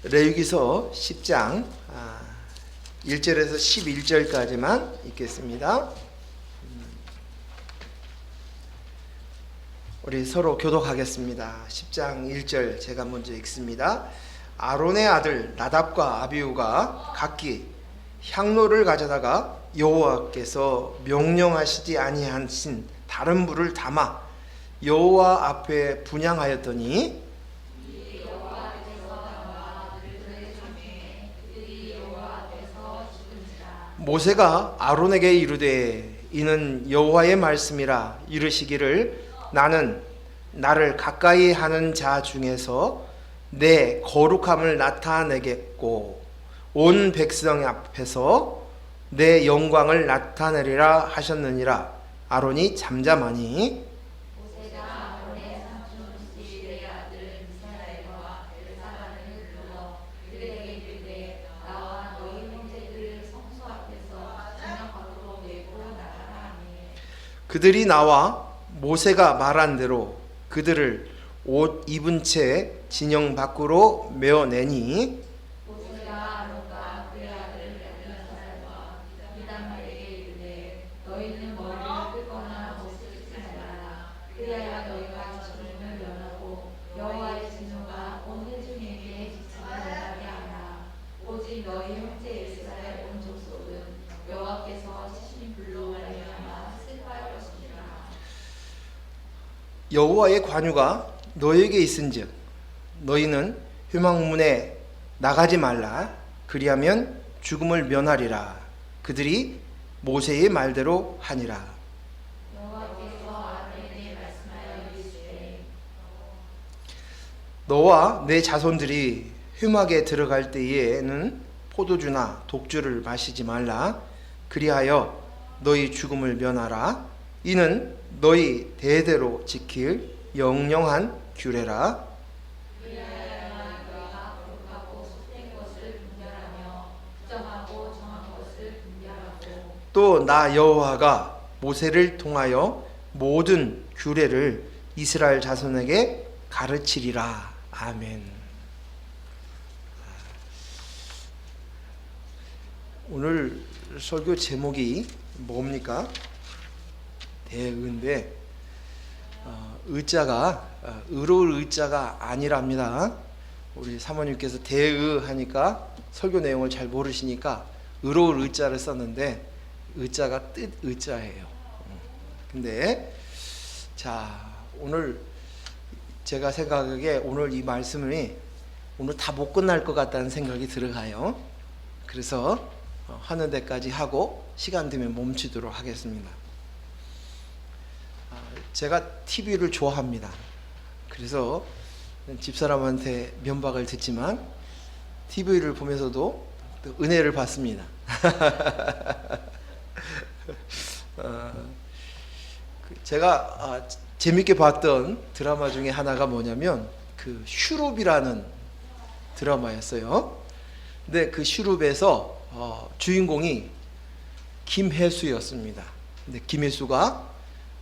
레위기서 10장 1절에서 11절까지만 읽겠습니다. 우리 서로 교독하겠습니다. 10장 1절 제가 먼저 읽습니다. 아론의 아들 나답과 아비후가 각기 향로를 가져다가 여호와께서 명령하시지 아니하신 다른 불을 담아 여호와 앞에 분향하였더니 모세가 아론에게 이르되 이는 여호와의 말씀이라 이르시기를 나는 나를 가까이 하는 자 중에서 내 거룩함을 나타내겠고 온 백성 앞에서 내 영광을 나타내리라 하셨느니라. 아론이 잠잠하니 그들이 나와 모세가 말한 대로 그들을 옷 입은 채 진영 밖으로 메어내니 모세가 아론과 그의 아들 엘르아살과 이다말에게 이르되 너희는 머리를 끄거나 옷을 입지 말라. 그래야 너희가 진노를 면하고 여호와의 진노가 온 회중에게 지치지 못하게 하라. 오직 너희 형제 이스라엘 온 족속은 여호와께서 치신 불로 말미암아 슬퍼할 것이니라. 여호와의 관유가 너에게 있은즉 너희는 회막문에 나가지 말라. 그리하면 죽음을 면하리라. 그들이 모세의 말대로 하니라. 여호와께서 아론에게 말씀하여 이르시되 너와 내 자손들이 회막에 들어갈 때에는 포도주나 독주를 마시지 말라. 그리하여 너희 죽음을 면하라. 이는 너희 대대로 지킬 영영한 규례라. 또 나 여호와가 모세를 통하여 모든 규례를 이스라엘 자손에게 가르치리라. 아멘. 오늘 설교 제목이 뭡니까? 대의인데 의자가 의로울 의자가 아니랍니다. 우리 사모님께서 대의 하니까 설교 내용을 잘 모르시니까 의로울 의자를 썼는데 의자가 뜻 의자예요. 근데 자 오늘 제가 생각하기에 오늘 이 말씀이 오늘 다 못 끝날 것 같다는 생각이 들어가요. 그래서 하는 데까지 하고 시간 되면 멈추도록 하겠습니다. 제가 TV를 좋아합니다. 그래서 집사람한테 면박을 듣지만 TV를 보면서도 또 은혜를 받습니다. 제가 재밌게 봤던 드라마 중에 하나가 뭐냐면 그 슈룹이라는 드라마였어요. 근데 그 슈룹에서 주인공이 김혜수였습니다. 근데 김혜수가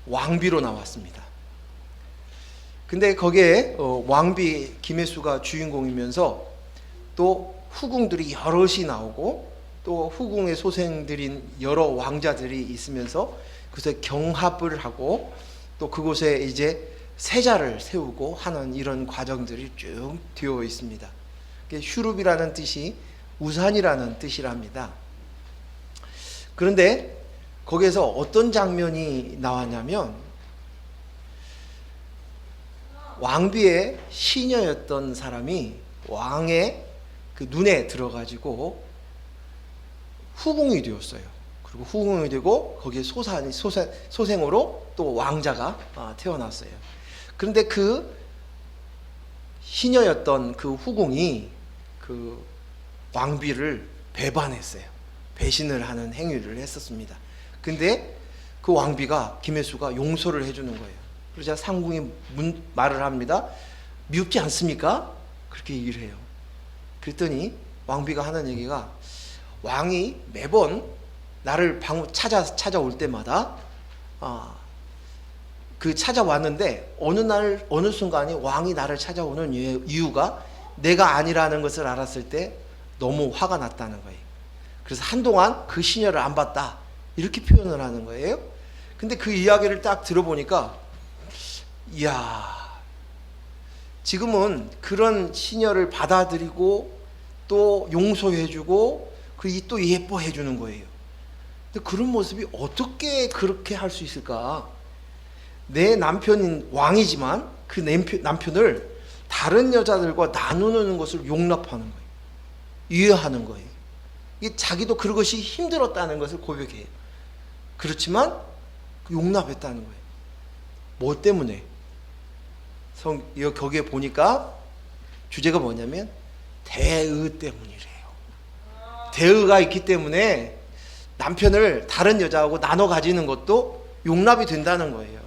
왕비로 나왔습니다. 근데 거기에 왕비 김혜수가 주인공이면서 또 후궁들이 여럿이 나오고 또 후궁의 소생들인 여러 왕자들이 있으면서 그곳에 경합을 하고 또 그곳에 이제 세자를 세우고 하는 이런 과정들이 쭉 되어 있습니다. 슈룹이라는 뜻이 우산이라는 뜻이랍니다. 그런데 거기에서 어떤 장면이 나왔냐면 왕비의 시녀였던 사람이 왕의 그 눈에 들어가지고 후궁이 되었어요. 그리고 후궁이 되고 거기에 소생으로 또 왕자가 태어났어요. 그런데 그 시녀였던 그 후궁이 그 왕비를 배반했어요. 배신을 하는 행위를 했었습니다. 근데 그 왕비가 김혜수가 용서를 해주는 거예요. 그러자 상궁이 말을 합니다. 미흡지 않습니까? 그렇게 얘기를 해요. 그랬더니 왕비가 하는 얘기가 왕이 매번 나를 찾아올 때마다 그 찾아왔는데 어느 순간에 왕이 나를 찾아오는 이유가 내가 아니라는 것을 알았을 때 너무 화가 났다는 거예요. 그래서 한동안 그 시녀를 안 봤다, 이렇게 표현을 하는 거예요. 근데 그 이야기를 딱 들어보니까, 이야, 지금은 그런 시녀를 받아들이고 또 용서해주고 그리고 또 예뻐해주는 거예요. 근데 그런 모습이 어떻게 그렇게 할 수 있을까? 내 남편인 왕이지만 그 남편을 다른 여자들과 나누는 것을 용납하는 거예요. 이해하는 거예요. 이게 자기도 그것이 힘들었다는 것을 고백해요. 그렇지만 용납했다는 거예요. 뭐 때문에? 거기에 보니까 주제가 뭐냐면 대의 때문이래요. 대의가 있기 때문에 남편을 다른 여자하고 나눠 가지는 것도 용납이 된다는 거예요.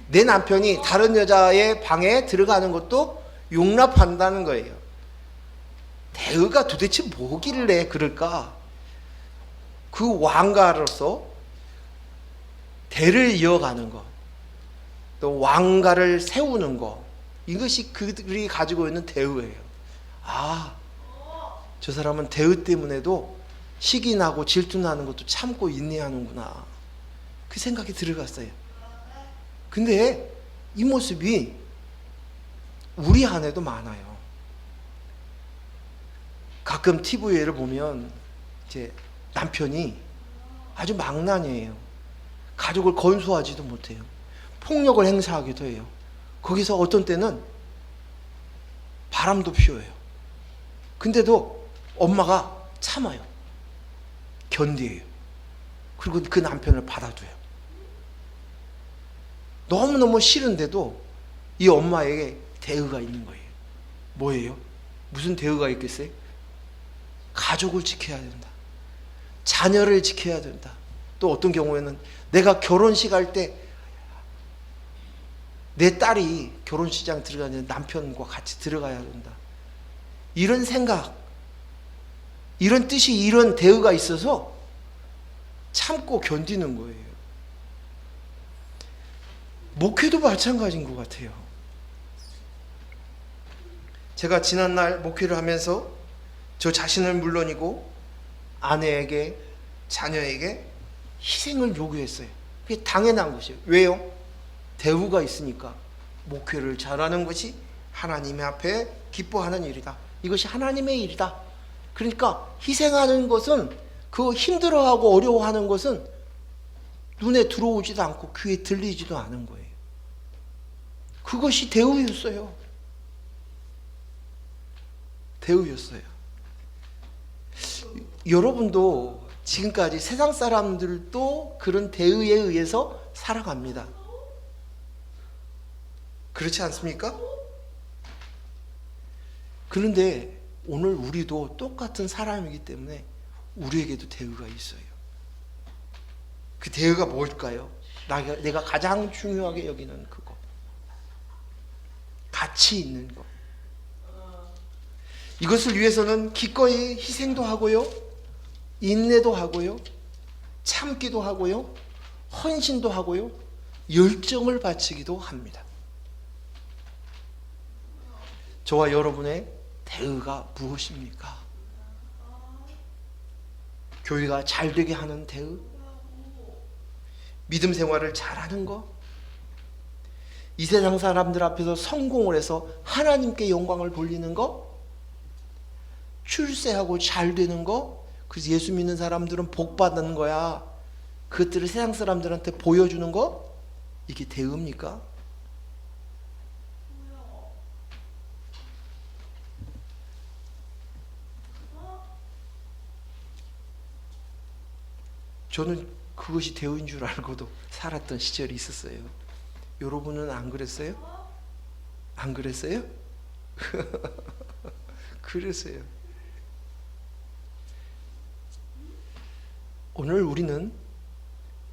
내 남편이 다른 여자의 방에 들어가는 것도 용납한다는 거예요. 대의가 도대체 뭐길래 그럴까? 그 왕가로서 대를 이어가는 것, 또 왕가를 세우는 것, 이것이 그들이 가지고 있는 대의예요. 아, 저 사람은 대의 때문에도 시기 나고 질투 나는 것도 참고 인내하는구나, 그 생각이 들어갔어요. 근데 이 모습이 우리 안에도 많아요. 가끔 TV를 보면 이제 남편이 아주 망나니예요. 가족을 건수하지도 못해요. 폭력을 행사하기도 해요. 거기서 어떤 때는 바람도 피워요. 근데도 엄마가 참아요. 견디어요. 그리고 그 남편을 받아줘요. 너무너무 싫은데도 이 엄마에게 대의가 있는 거예요. 뭐예요? 무슨 대의가 있겠어요? 가족을 지켜야 된다. 자녀를 지켜야 된다. 또 어떤 경우에는 내가 결혼식 할 때 내 딸이 결혼식장 들어가는데 남편과 같이 들어가야 된다. 이런 생각, 이런 뜻이, 이런 대의가 있어서 참고 견디는 거예요. 목회도 마찬가지인 것 같아요. 제가 지난날 목회를 하면서 저 자신을 물론이고 아내에게, 자녀에게 희생을 요구했어요. 그게 당연한 것이에요. 왜요? 대우가 있으니까. 목회를 잘하는 것이 하나님 앞에 기뻐하는 일이다. 이것이 하나님의 일이다. 그러니까 희생하는 것은, 그 힘들어하고 어려워하는 것은 눈에 들어오지도 않고 귀에 들리지도 않은 거예요. 그것이 대우였어요. 대우였어요. 여러분도 지금까지 세상 사람들도 그런 대의에 의해서 살아갑니다. 그렇지 않습니까? 그런데 오늘 우리도 똑같은 사람이기 때문에 우리에게도 대의가 있어요. 그 대의가 뭘까요? 내가 가장 중요하게 여기는 그거. 가치 있는 것. 이것을 위해서는 기꺼이 희생도 하고요, 인내도 하고요, 참기도 하고요, 헌신도 하고요, 열정을 바치기도 합니다. 저와 여러분의 대의가 무엇입니까? 교회가 잘 되게 하는 대의? 믿음 생활을 잘하는 것? 이 세상 사람들 앞에서 성공을 해서 하나님께 영광을 돌리는 것? 출세하고 잘 되는 거? 그래서 예수 믿는 사람들은 복 받는 거야, 그것들을 세상 사람들한테 보여주는 거? 이게 대의입니까? 저는 그것이 대의인 줄 알고도 살았던 시절이 있었어요. 여러분은 안 그랬어요? 안 그랬어요? 그랬어요. 오늘 우리는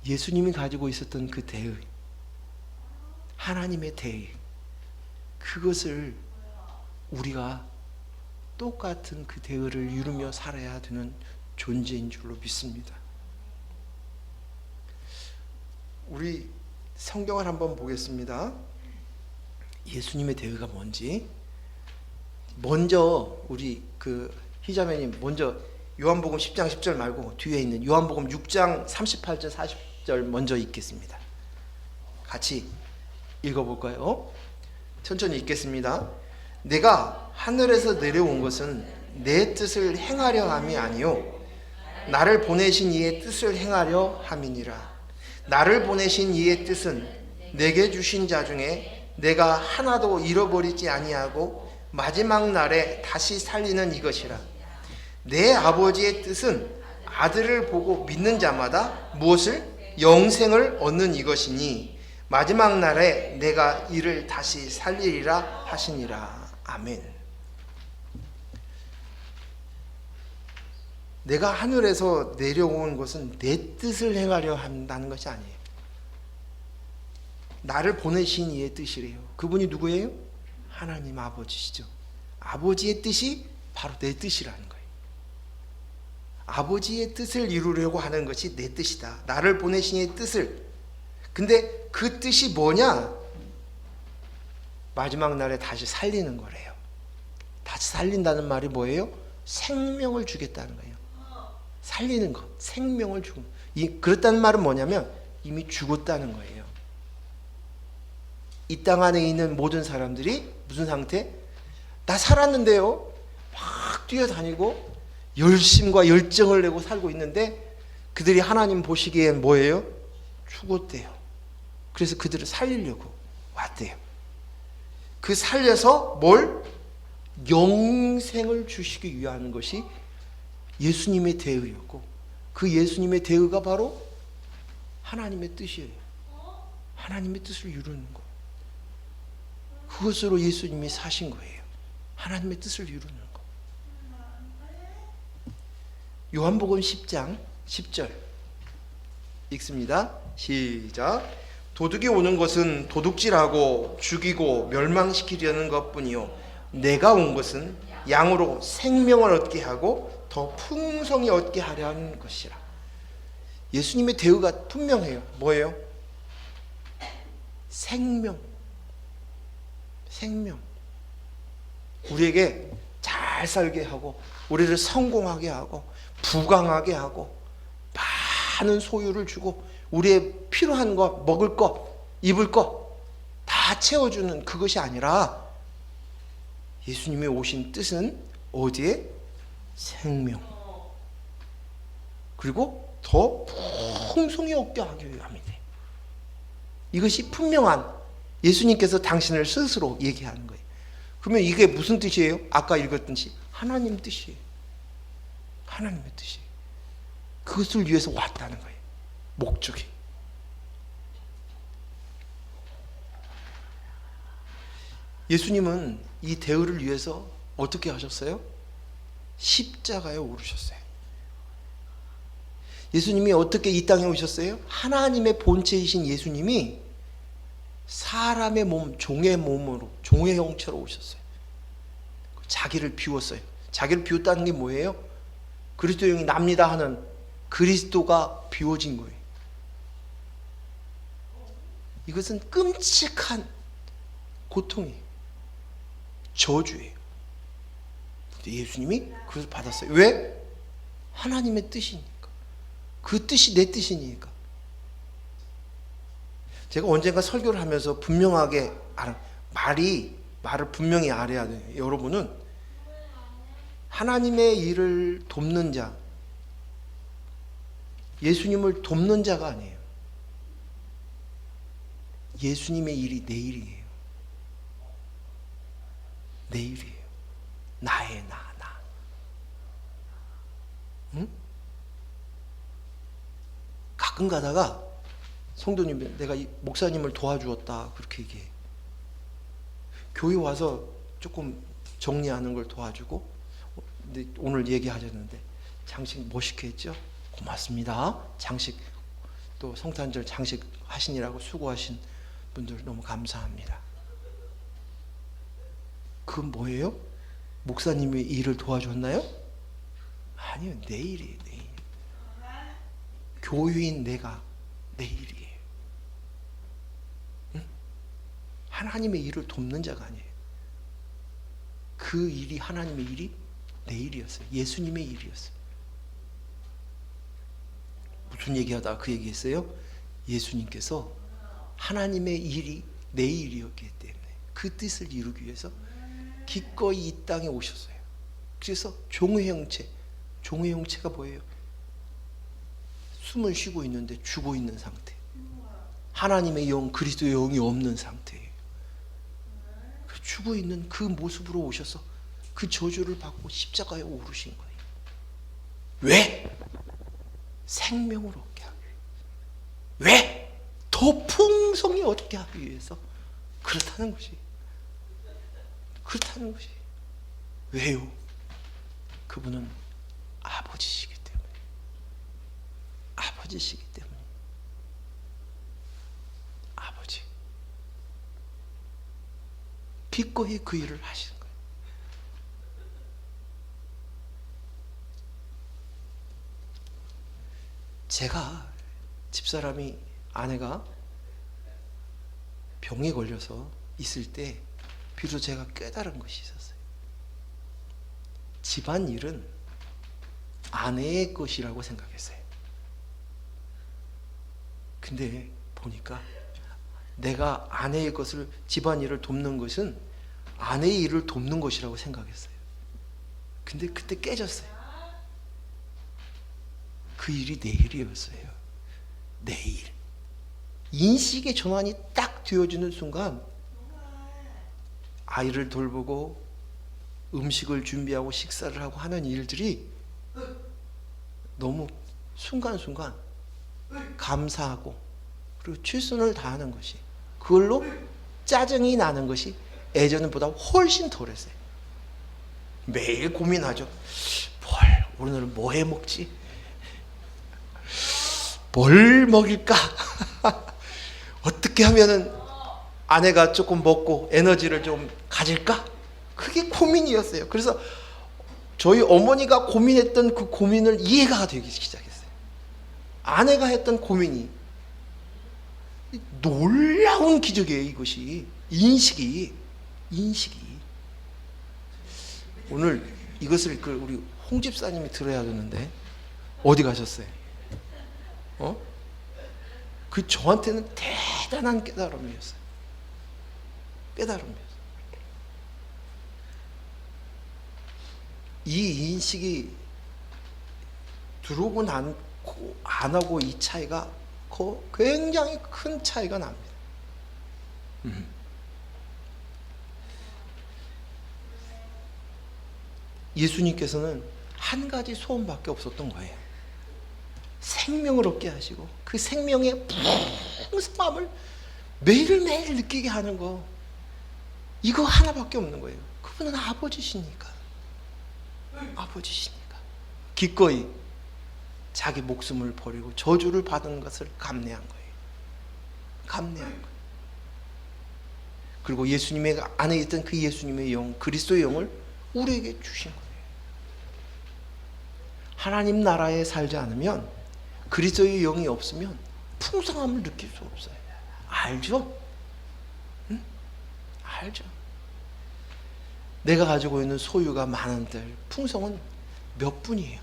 예수님이 가지고 있었던 그 대의, 하나님의 대의, 그것을 우리가 똑같은 그 대의를 이루며 살아야 되는 존재인 줄로 믿습니다. 우리 성경을 한번 보겠습니다. 예수님의 대의가 뭔지. 먼저 우리 그 희자매님 먼저 요한복음 10장 10절 말고 뒤에 있는 요한복음 6장 38절 40절 먼저 읽겠습니다. 같이 읽어볼까요? 천천히 읽겠습니다. 내가 하늘에서 내려온 것은 내 뜻을 행하려 함이 아니요 나를 보내신 이의 뜻을 행하려 함이니라. 나를 보내신 이의 뜻은 내게 주신 자 중에 내가 하나도 잃어버리지 아니하고 마지막 날에 다시 살리는 이것이라. 내 아버지의 뜻은 아들을 보고 믿는 자마다 무엇을? 영생을 얻는 이것이니 마지막 날에 내가 이를 다시 살리리라 하시니라. 아멘. 내가 하늘에서 내려온 것은 내 뜻을 행하려 한다는 것이 아니에요. 나를 보내신 이의 뜻이래요. 그분이 누구예요? 하나님 아버지시죠. 아버지의 뜻이 바로 내 뜻이라는 거예요. 아버지의 뜻을 이루려고 하는 것이 내 뜻이다. 나를 보내신 이의 뜻을. 근데 그 뜻이 뭐냐? 마지막 날에 다시 살리는 거래요. 다시 살린다는 말이 뭐예요? 생명을 주겠다는 거예요. 살리는 것, 생명을 주고. 그렇다는 말은 뭐냐면 이미 죽었다는 거예요. 이 땅 안에 있는 모든 사람들이 무슨 상태? 나 살았는데요. 막 뛰어다니고 열심과 열정을 내고 살고 있는데 그들이 하나님 보시기엔 뭐예요? 죽었대요. 그래서 그들을 살리려고 왔대요. 그 살려서 뭘? 영생을 주시기 위한 것이 예수님의 대의였고 그 예수님의 대의가 바로 하나님의 뜻이에요. 하나님의 뜻을 이루는 것. 그것으로 예수님이 사신 거예요. 하나님의 뜻을 이루는 것. 요한복음 10장 10절 읽습니다. 시작. 도둑이 오는 것은 도둑질하고 죽이고 멸망시키려는 것뿐이요 내가 온 것은 양으로 생명을 얻게 하고 더 풍성히 얻게 하려 하는 것이라. 예수님의 대우가 분명해요. 뭐예요? 생명. 생명. 우리에게 잘 살게 하고 우리를 성공하게 하고 부강하게 하고 많은 소유를 주고 우리의 필요한 것, 먹을 것, 입을 것 다 채워주는 그것이 아니라 예수님이 오신 뜻은 어디에? 생명. 그리고 더 풍성히 얻게 하기 위함이다. 이것이 분명한 예수님께서 당신을 스스로 얘기하는 거예요. 그러면 이게 무슨 뜻이에요? 아까 읽었듯이 하나님 뜻이에요. 하나님의 뜻이에요. 그것을 위해서 왔다는 거예요. 목적이. 예수님은 이 대의를 위해서 어떻게 하셨어요? 십자가에 오르셨어요. 예수님이 어떻게 이 땅에 오셨어요? 하나님의 본체이신 예수님이 사람의 몸, 종의 몸으로, 종의 형체로 오셨어요. 자기를 비웠어요. 자기를 비웠다는 게 뭐예요? 그리스도 영이 납니다 하는 그리스도가 비워진 거예요. 이것은 끔찍한 고통이에요. 저주예요. 예수님이 그것을 받았어요. 왜? 하나님의 뜻이니까. 그 뜻이 내 뜻이니까. 제가 언젠가 설교를 하면서 분명하게 말을 분명히 알아야 돼요. 여러분은 하나님의 일을 돕는 자, 예수님을 돕는 자가 아니에요. 예수님의 일이 내 일이에요. 내 일이에요. 나의 나. 응? 가끔 가다가 성도님, 내가 이 목사님을 도와주었다 그렇게 얘기해. 교회 와서 조금 정리하는 걸 도와주고, 근데 오늘 얘기하셨는데 장식 멋있게 했죠? 고맙습니다. 장식 또 성탄절 장식 하시느라고 수고하신 분들 너무 감사합니다. 그건 뭐예요? 목사님이 일을 도와줬나요? 아니요, 내 일이에요. 내 일. 교유인 내가 내 일이에요. 응? 하나님의 일을 돕는 자가 아니에요. 그 일이 하나님의 일이 내 일이었어요. 예수님의 일이었어요. 무슨 얘기하다 그 얘기했어요? 예수님께서 하나님의 일이 내 일이었기 때문에 그 뜻을 이루기 위해서 기꺼이 이 땅에 오셨어요. 그래서 종의 형체가 뭐예요? 숨을 쉬고 있는데 죽어 있는 상태. 하나님의 영, 그리스도의 영이 없는 상태예요. 죽어 있는 그 모습으로 오셔서 그 저주를 받고 십자가에 오르신 거예요. 왜? 생명을 얻게 하기 위해서. 왜? 더 풍성히 얻게 하기 위해서. 그렇다는 것이. 왜요? 그분은 아버지시기 때문에. 아버지. 기꺼이 그 일을 하시는 거예요. 제가 집사람이 아내가 병에 걸려서 있을 때 비로소 제가 깨달은 것이 있었어요. 집안일은 아내의 것이라고 생각했어요. 근데 보니까 내가 아내의 것을, 집안일을 돕는 것은 아내의 일을 돕는 것이라고 생각했어요. 근데 그때 깨졌어요. 그 일이 내 일이었어요. 내 일. 인식의 전환이 딱 되어지는 순간 아이를 돌보고 음식을 준비하고 식사를 하고 하는 일들이 너무 순간순간 감사하고 그리고 최선을 다하는 것이, 그걸로 짜증이 나는 것이 예전보다 훨씬 덜했어요. 매일 고민하죠. 오늘은 뭐 해 먹지? 뭘 먹일까? 어떻게 하면은 아내가 조금 먹고 에너지를 좀 가질까? 그게 고민이었어요. 그래서 저희 어머니가 고민했던 그 고민을 이해가 되기 시작했어요. 아내가 했던 고민이 놀라운 기적이에요. 이것이 인식이 오늘 이것을 우리 홍 집사님이 들어야 되는데 어디 가셨어요? 그 저한테는 대단한 깨달음이었어요. 이 인식이 들어오고 않고 안 하고 이 차이가 굉장히 큰 차이가 납니다. 예수님께서는 한 가지 소원밖에 없었던 거예요. 생명을 얻게 하시고 그 생명의 풍성함을 매일매일 느끼게 하는 거, 이거 하나밖에 없는 거예요. 그분은 아버지시니까 기꺼이 자기 목숨을 버리고 저주를 받은 것을 감내한 거예요. 그리고 예수님의 안에 있던 그 예수님의 영, 그리스도의 영을 우리에게 주신 거예요. 하나님 나라에 살지 않으면, 그리스도의 영이 없으면 풍성함을 느낄 수 없어요. 알죠? 응? 알죠? 내가 가지고 있는 소유가 많은들 풍성은 몇 분이에요.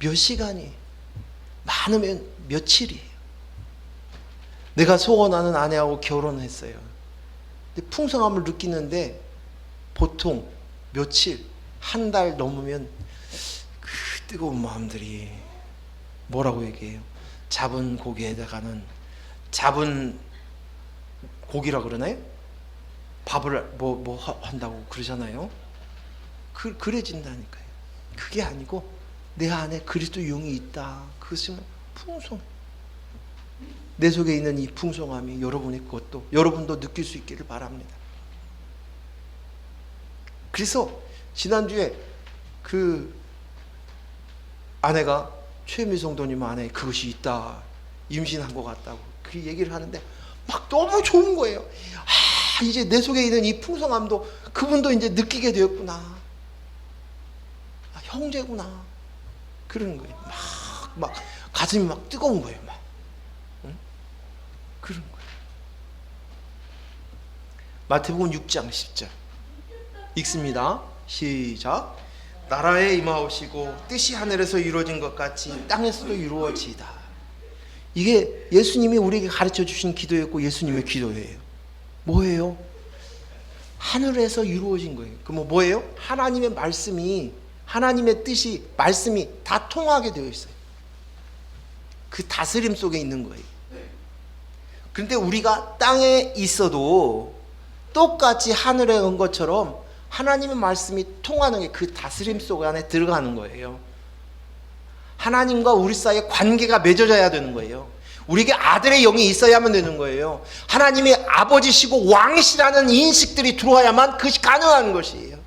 몇 시간이에요. 많으면 며칠이에요. 내가 소원하는 아내하고 결혼했어요. 근데 풍성함을 느끼는데 보통 며칠, 한 달 넘으면 그 뜨거운 마음들이 뭐라고 얘기해요? 잡은 고기에다가는 잡은 고기라 그러나요? 밥을 뭐 한다고 그러잖아요. 그래진다니까요. 그게 아니고 내 안에 그리스도 영이 있다. 그것은 풍성. 내 속에 있는 이 풍성함이 여러분의 것도, 여러분도 느낄 수 있기를 바랍니다. 그래서 지난주에 그 아내가 최미성도님 안에 그것이 있다, 임신한 것 같다고 그 얘기를 하는데 막 너무 좋은 거예요. 이제 내 속에 있는 이 풍성함도 그분도 이제 느끼게 되었구나. 형제구나. 그러는 거예요. 막 가슴이 막 뜨거운 거예요. 막. 응? 그런 거예요. 마태복음 6장 10절. 읽습니다. 시작. 나라에 임하오시고 뜻이 하늘에서 이루어진 것 같이 땅에서도 이루어지이다. 이게 예수님이 우리에게 가르쳐 주신 기도였고 예수님의 기도예요. 뭐예요? 하늘에서 이루어진 거예요. 그럼 뭐예요? 하나님의 말씀이, 하나님의 뜻이, 말씀이 다 통하게 되어 있어요. 그 다스림 속에 있는 거예요. 그런데 우리가 땅에 있어도 똑같이 하늘에 온 것처럼 하나님의 말씀이 통하는 게 그 다스림 속 안에 들어가는 거예요. 하나님과 우리 사이에 관계가 맺어져야 되는 거예요. 우리에게 아들의 영이 있어야만 되는 거예요. 하나님이 아버지시고 왕이시라는 인식들이 들어와야만 그것이 가능한 것이에요.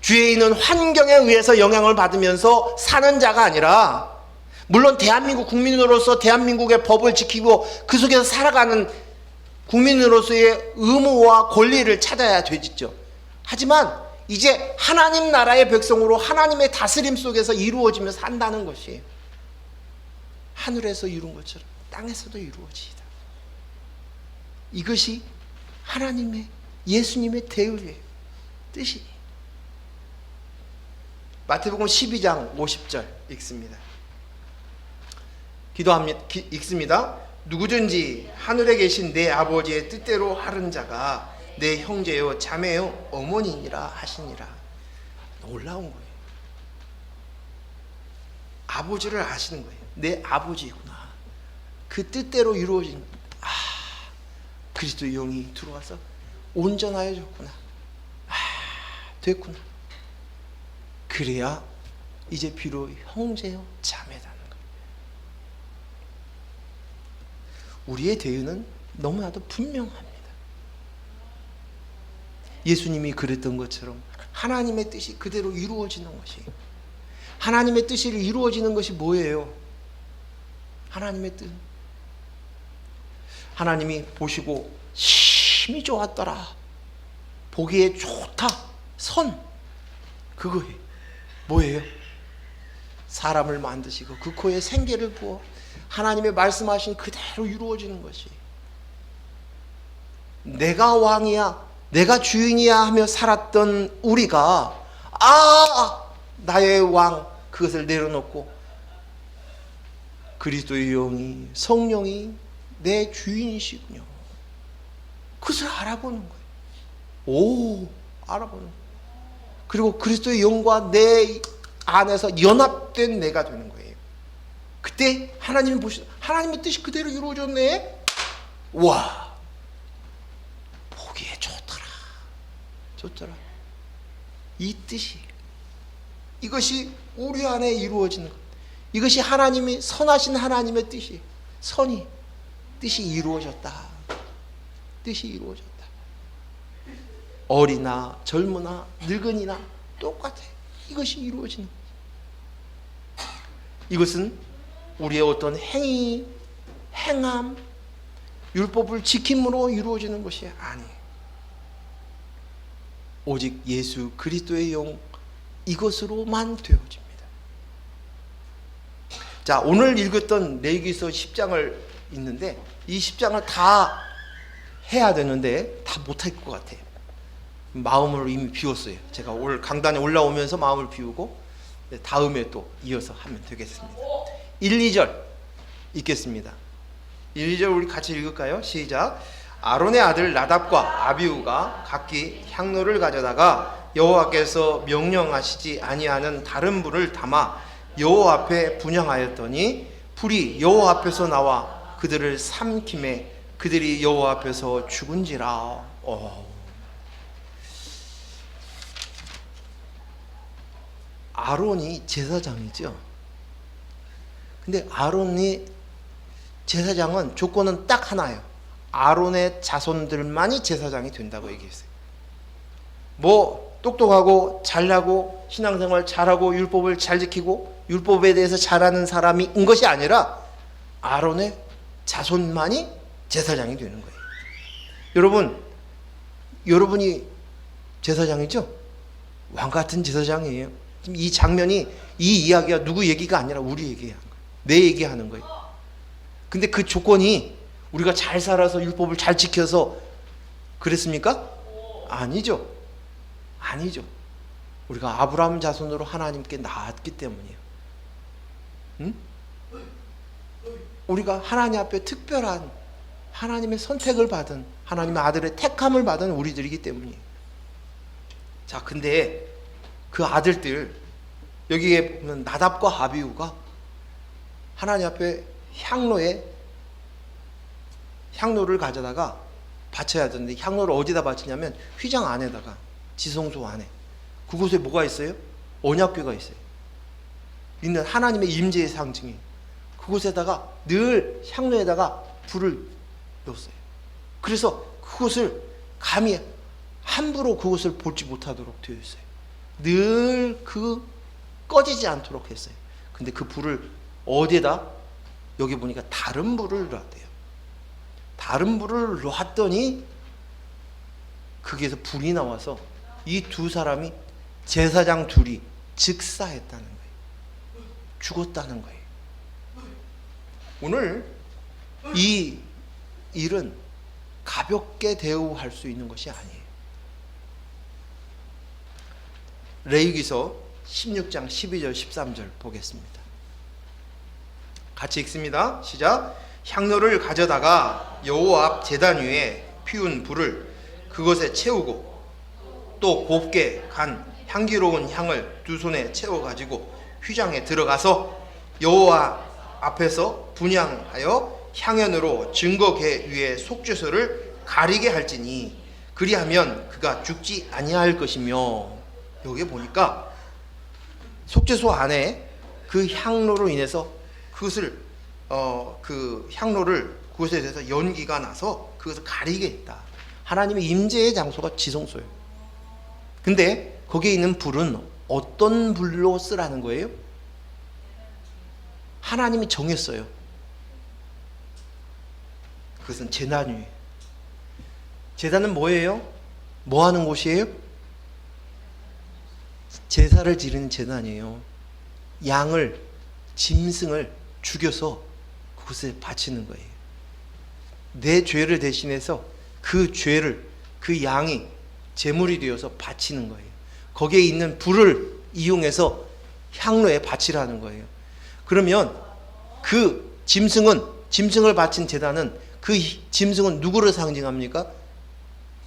주위에 있는 환경에 의해서 영향을 받으면서 사는 자가 아니라, 물론 대한민국 국민으로서 대한민국의 법을 지키고 그 속에서 살아가는 국민으로서의 의무와 권리를 찾아야 되겠죠. 하지만 이제 하나님 나라의 백성으로 하나님의 다스림 속에서 이루어지면서 산다는 것이에요. 하늘에서 이룬 것처럼 땅에서도 이루어지이다. 이것이 하나님의, 예수님의 대의예요. 뜻이. 마태복음 12장 50절 읽습니다. 읽습니다. 누구든지 하늘에 계신 내 아버지의 뜻대로 하는 자가 내 형제요 자매요 어머니니라 하시니라. 놀라운 거예요. 아버지를 아시는 거예요. 내 아버지구나. 그 뜻대로 이루어진, 그리스도의 영이 들어와서 온전하여 졌구나. 됐구나. 그래야 이제 비로 형제요 자매다는 거예요. 우리의 대의는 너무나도 분명합니다. 예수님이 그랬던 것처럼 하나님의 뜻이 그대로 이루어지는 것이, 하나님의 뜻이 이루어지는 것이 뭐예요? 하나님의 뜻. 하나님이 보시고 심히 좋았더라, 보기에 좋다, 선, 그거예요. 뭐예요? 사람을 만드시고 그 코에 생기를 부어 하나님의 말씀하신 그대로 이루어지는 것이, 내가 왕이야, 내가 주인이야 하며 살았던 우리가 나의 왕, 그것을 내려놓고 그리스도의 영이, 성령이 내 주인이시군요, 그것을 알아보는 거예요. 알아보는 거예요. 그리고 그리스도의 영과 내 안에서 연합된 내가 되는 거예요. 그때 하나님이 보시는, 하나님의 뜻이 그대로 이루어졌네. 와, 보기에 좋더라. 이 뜻이, 이것이 우리 안에 이루어지는 것, 이것이 하나님이, 선하신 하나님의 뜻이, 뜻이 이루어졌다. 뜻이 이루어졌다. 어리나 젊으나 늙은이나 똑같아. 이것이 이루어지는 것. 이것은 우리의 어떤 행위, 행함, 율법을 지킴으로 이루어지는 것이 아니에요. 오직 예수 그리스도의 영, 이것으로만 되어집니다. 자, 오늘 읽었던 레위기서 10장을 읽는데 이 10장을 다 해야 되는데 다 못할 것 같아요. 마음을 이미 비웠어요. 제가 오늘 강단에 올라오면서 마음을 비우고 다음에 또 이어서 하면 되겠습니다. 1, 2절 읽겠습니다. 1, 2절 우리 같이 읽을까요? 시작. 아론의 아들 나답과 아비후가 각기 향로를 가져다가 여호와께서 명령하시지 아니하는 다른 불을 담아 여호와 앞에 분향하였더니 불이 여호와 앞에서 나와 그들을 삼키매 그들이 여호와 앞에서 죽은지라. 아론이 제사장이죠. 근데 아론이 제사장은 조건은 딱 하나예요. 아론의 자손들만이 제사장이 된다고 얘기했어요. 뭐 똑똑하고 잘나고 신앙생활 잘하고 율법을 잘 지키고 율법에 대해서 잘하는 사람인 것이 아니라 아론의 자손만이 제사장이 되는 거예요. 여러분이 제사장이죠? 왕 같은 제사장이에요. 지금 이 장면이, 이 이야기가 누구 얘기가 아니라 우리 얘기하는 거예요. 내 얘기하는 거예요. 근데 그 조건이 우리가 잘 살아서 율법을 잘 지켜서 그랬습니까? 아니죠. 아니죠. 우리가 아브라함 자손으로 하나님께 나왔기 때문이에요. 응? 우리가 하나님 앞에 특별한 하나님의 선택을 받은, 하나님의 아들의 택함을 받은 우리들이기 때문이에요. 자, 근데 그 아들들, 여기에 보면 나답과 아비후가 하나님 앞에 향로를 가져다가 바쳐야 되는데, 향로를 어디다 바치냐면 휘장 안에다가, 지성소 안에. 그곳에 뭐가 있어요? 언약궤가 있어요. 있는 하나님의 임재의 상징이. 그곳에다가 늘 향로에다가 불을 넣었어요. 그래서 그곳을 감히 함부로 그곳을 보지 못하도록 되어 있어요. 늘 꺼지지 않도록 했어요. 근데 그 불을 어디에다? 여기 보니까 다른 불을 놨대요. 다른 불을 놨더니 거기에서 불이 나와서 이 두 사람이, 제사장 둘이 즉사했다는 거예요. 죽었다는 거예요. 오늘 이 일은 가볍게 대우할 수 있는 것이 아니에요. 레위기서 16장 12절 13절 보겠습니다. 같이 읽습니다. 시작. 향로를 가져다가 여호와 앞 제단 위에 피운 불을 그것에 채우고 또 곱게 간 향기로운 향을 두 손에 채워 가지고 휘장에 들어가서 여호와 앞에서 분향하여 향연으로 증거궤 위에 속죄소를 가리게 할지니 그리하면 그가 죽지 아니할 것이며. 여기 보니까 속죄소 안에 그 향로로 인해서 그것을 그 향로를 그것에 대해서 연기가 나서 그것을 가리게 했다. 하나님의 임재의 장소가 지성소예요. 근데 거기에 있는 불은 어떤 불로 쓰라는 거예요? 하나님이 정했어요. 그것은 제단이에요. 제단은 뭐예요? 뭐 하는 곳이에요? 제사를 지르는 제단이에요. 양을, 짐승을 죽여서 그곳에 바치는 거예요. 내 죄를 대신해서 그 죄를, 그 양이 제물이 되어서 바치는 거예요. 거기에 있는 불을 이용해서 향로에 바치라는 거예요. 그러면 그 짐승을 바친 제단은, 그 짐승은 누구를 상징합니까?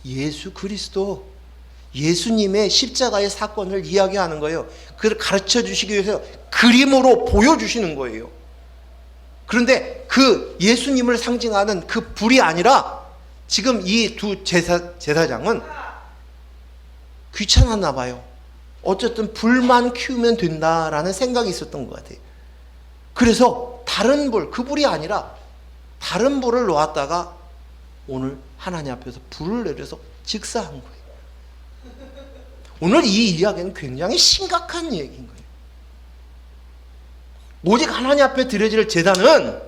예수 그리스도, 예수님의 십자가의 사건을 이야기하는 거예요. 그걸 가르쳐 주시기 위해서 그림으로 보여주시는 거예요. 그런데 그 예수님을 상징하는 그 불이 아니라 지금 이 두 제사장은 귀찮았나 봐요. 어쨌든 불만 키우면 된다라는 생각이 있었던 것 같아요. 그래서 다른 불, 그 불이 아니라 다른 불을 놓았다가 오늘 하나님 앞에서 불을 내려서 즉사한 거예요. 오늘 이 이야기는 굉장히 심각한 얘기인 거예요. 오직 하나님 앞에 드려질 제단은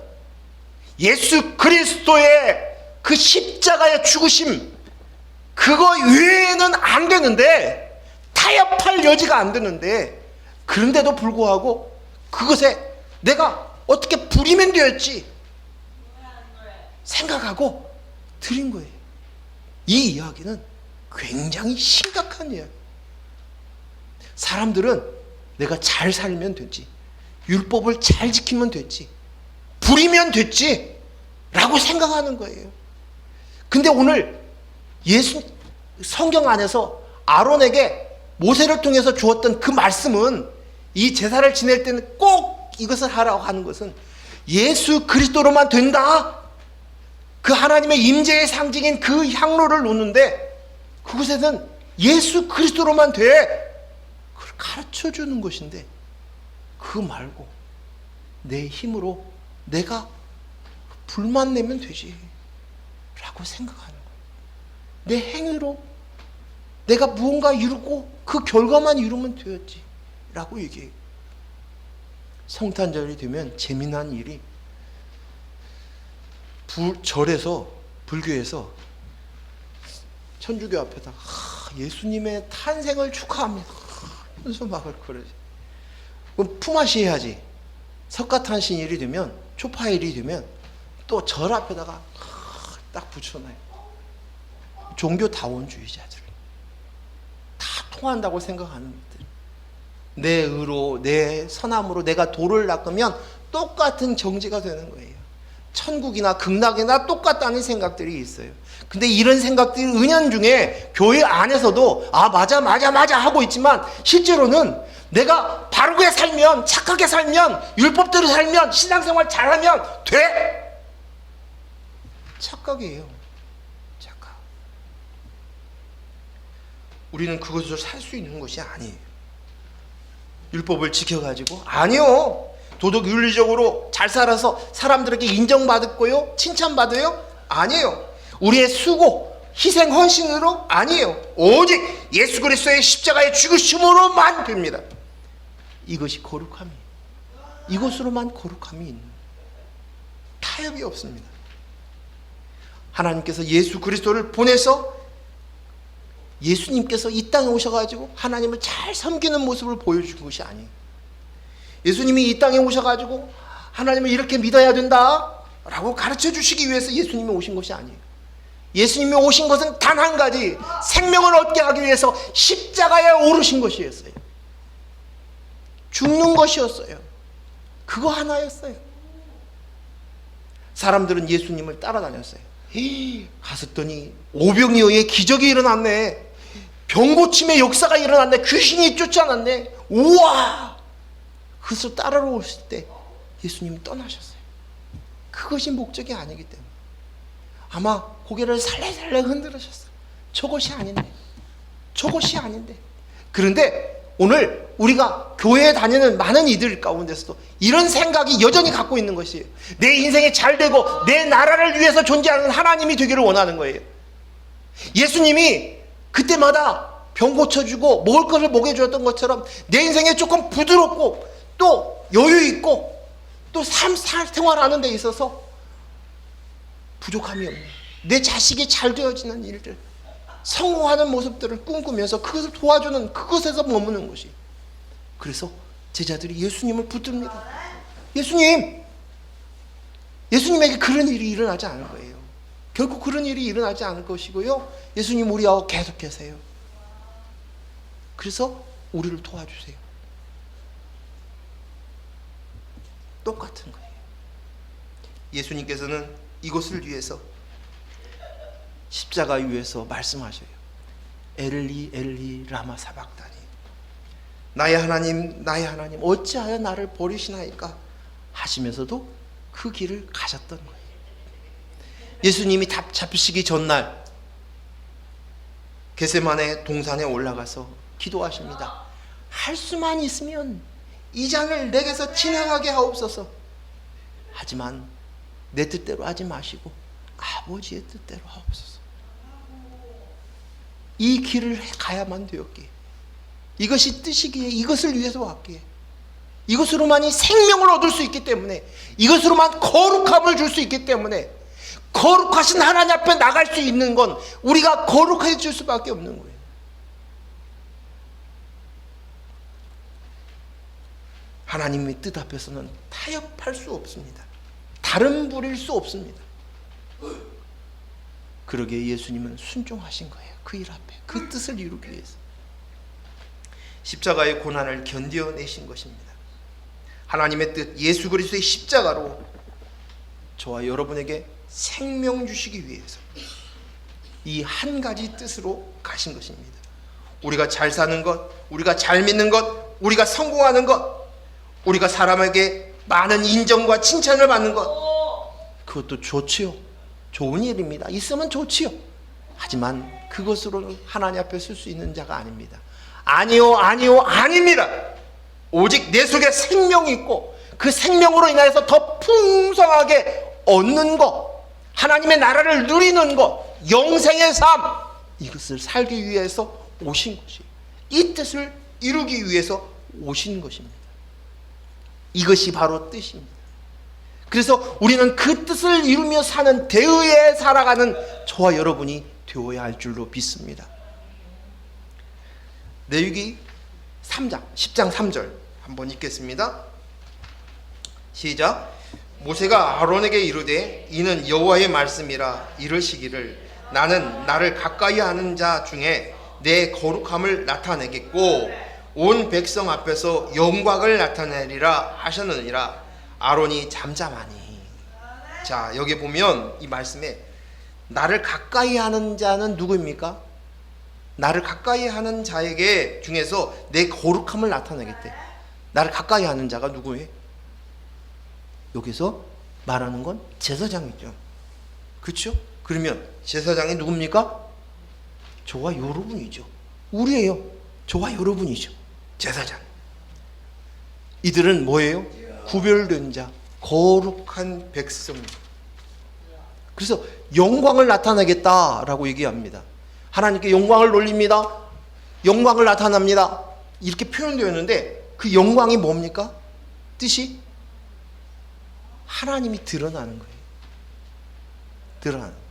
예수 그리스도의 그 십자가의 죽으심, 그거 외에는 안 되는데, 타협할 여지가 안 되는데, 그런데도 불구하고 그것에 내가 어떻게 부리면 되었지 생각하고 드린 거예요. 이 이야기는 굉장히 심각한 이야기. 사람들은 내가 잘 살면 되지, 율법을 잘 지키면 되지, 부리면 됐지 라고 생각하는 거예요. 근데 오늘 성경 안에서 아론에게 모세를 통해서 주었던 그 말씀은, 이 제사를 지낼 때는 꼭 이것을 하라고 하는 것은 예수 그리스도로만 된다. 그 하나님의 임재의 상징인 그 향로를 놓는데 그곳에는 예수 그리스도로만 돼. 그걸 가르쳐 주는 것인데, 그거 말고 내 힘으로 내가 불만 내면 되지 라고 생각하는 거예요. 내 행위로 내가 무언가 이루고 그 결과만 이루면 되었지 라고 얘기해요. 성탄절이 되면 재미난 일이, 절에서, 불교에서 천주교 앞에다 예수님의 탄생을 축하합니다 현수막을 걸어야지. 그럼 품앗이 해야지. 석가탄신일이 되면, 초파일이 되면 또 절 앞에다가 딱 붙여놔요. 종교 다원주의자들 다 통한다고 생각하는 것들, 내 의로, 내 선함으로 내가 도를 닦으면 똑같은 정지가 되는 거예요. 천국이나 극락이나 똑같다는 생각들이 있어요. 근데 이런 생각들이 은연중에 교회 안에서도 맞아 하고 있지만, 실제로는 내가 바르게 살면, 착하게 살면, 율법대로 살면, 신앙생활 잘하면 돼. 착각이에요. 착각. 우리는 그것으로 살 수 있는 것이 아니에요. 율법을 지켜가지고, 아니요, 도덕 윤리적으로 잘 살아서 사람들에게 인정받고요, 칭찬받아요? 아니에요. 우리의 수고, 희생, 헌신으로? 아니에요. 오직 예수 그리스도의 십자가의 죽으심으로만 됩니다. 이것이 거룩함이에요. 이것으로만 거룩함이 있는, 타협이 없습니다. 하나님께서 예수 그리스도를 보내서, 예수님께서 이 땅에 오셔가지고 하나님을 잘 섬기는 모습을 보여준 것이 아니에요. 예수님이 이 땅에 오셔가지고 하나님을 이렇게 믿어야 된다 라고 가르쳐 주시기 위해서 예수님이 오신 것이 아니에요. 예수님이 오신 것은 단 한 가지, 생명을 얻게 하기 위해서 십자가에 오르신 것이었어요. 죽는 것이었어요. 그거 하나였어요. 사람들은 예수님을 따라다녔어요. 갔더니 오병이어의 기적이 일어났네, 병고침의 역사가 일어났네, 귀신이 쫓아났네. 우와! 그것을 따르러 오실 때 예수님이 떠나셨어요. 그것이 목적이 아니기 때문에 아마 고개를 살래살래 흔들으셨어요. 저것이 아닌데, 저것이 아닌데. 그런데 오늘 우리가 교회에 다니는 많은 이들 가운데서도 이런 생각이 여전히 갖고 있는 것이에요. 내 인생이 잘 되고 내 나라를 위해서 존재하는 하나님이 되기를 원하는 거예요. 예수님이 그때마다 병 고쳐주고 먹을 것을 먹여주었던 것처럼 내 인생에 조금 부드럽고 또 여유 있고 또 생활하는 데 있어서 부족함이 없는, 내 자식이 잘 되어지는 일들, 성공하는 모습들을 꿈꾸면서 그것을 도와주는, 그것에서 머무는 것이. 그래서 제자들이 예수님을 붙듭니다. 예수님에게 그런 일이 일어나지 않을 거예요. 결국 그런 일이 일어나지 않을 것이고요, 예수님 우리하고 계속 계세요. 그래서 우리를 도와주세요. 똑같은 거예요. 예수님께서는 이것을 위해서 십자가 위에서 말씀하셔요. 엘리 엘리 라마 사박다니, 나의 하나님 나의 하나님 어찌하여 나를 버리시나이까 하시면서도 그 길을 가셨던 거예요. 예수님이 답 잡히시기 전날 겟세마네 동산에 올라가서 기도하십니다. 할 수만 있으면 이 잔을 내게서 지나가게 하옵소서. 하지만 내 뜻대로 하지 마시고 아버지의 뜻대로 하옵소서. 이 길을 가야만 되었기에, 이것이 뜻이기에, 이것을 위해서 왔기에, 이것으로만이 생명을 얻을 수 있기 때문에, 이것으로만 거룩함을 줄 수 있기 때문에, 거룩하신 하나님 앞에 나갈 수 있는 건 우리가 거룩해질 수밖에 없는 거예요. 하나님의 뜻 앞에서는 타협할 수 없습니다. 다른 부릴 수 없습니다. 그러기에 예수님은 순종하신 거예요. 그 일 앞에, 그 뜻을 이루기 위해서 십자가의 고난을 견뎌내신 것입니다. 하나님의 뜻, 예수 그리스도의 십자가로 저와 여러분에게 생명 주시기 위해서 이 한 가지 뜻으로 가신 것입니다. 우리가 잘 사는 것, 우리가 잘 믿는 것, 우리가 성공하는 것, 우리가 사람에게 많은 인정과 칭찬을 받는 것, 그것도 좋지요. 좋은 일입니다. 있으면 좋지요. 하지만 그것으로 하나님 앞에 쓸 수 있는 자가 아닙니다. 아니요, 아니요, 아닙니다. 오직 내 속에 생명이 있고 그 생명으로 인하여서 더 풍성하게 얻는 것, 하나님의 나라를 누리는 것, 영생의 삶, 이것을 살기 위해서 오신 것이, 이 뜻을 이루기 위해서 오신 것입니다. 이것이 바로 뜻입니다. 그래서 우리는 그 뜻을 이루며 사는 대의에 살아가는 저와 여러분이 되어야 할 줄로 믿습니다. 레위기 3장 10장 3절 한번 읽겠습니다. 시작. 모세가 아론에게 이르되 이는 여호와의 말씀이라 이르시기를 나는 나를 가까이 하는 자 중에 내 거룩함을 나타내겠고 온 백성 앞에서 영광을 나타내리라 하셨느니라. 아론이 잠잠하니. 자, 여기 보면 이 말씀에 나를 가까이 하는 자는 누구입니까? 나를 가까이 하는 자에게 중에서 내 거룩함을 나타내겠대. 나를 가까이 하는 자가 누구예요? 여기서 말하는 건 제사장이죠. 그렇죠? 그러면 제사장이 누굽니까? 저와 여러분이죠. 우리예요. 저와 여러분이죠. 제사장. 이들은 뭐예요? 구별된 자, 거룩한 백성. 그래서 영광을 나타내겠다라고 얘기합니다. 하나님께 영광을 돌립니다. 영광을 나타납니다. 이렇게 표현되어 있는데 그 영광이 뭡니까? 뜻이 하나님이 드러나는 거예요. 드러나는.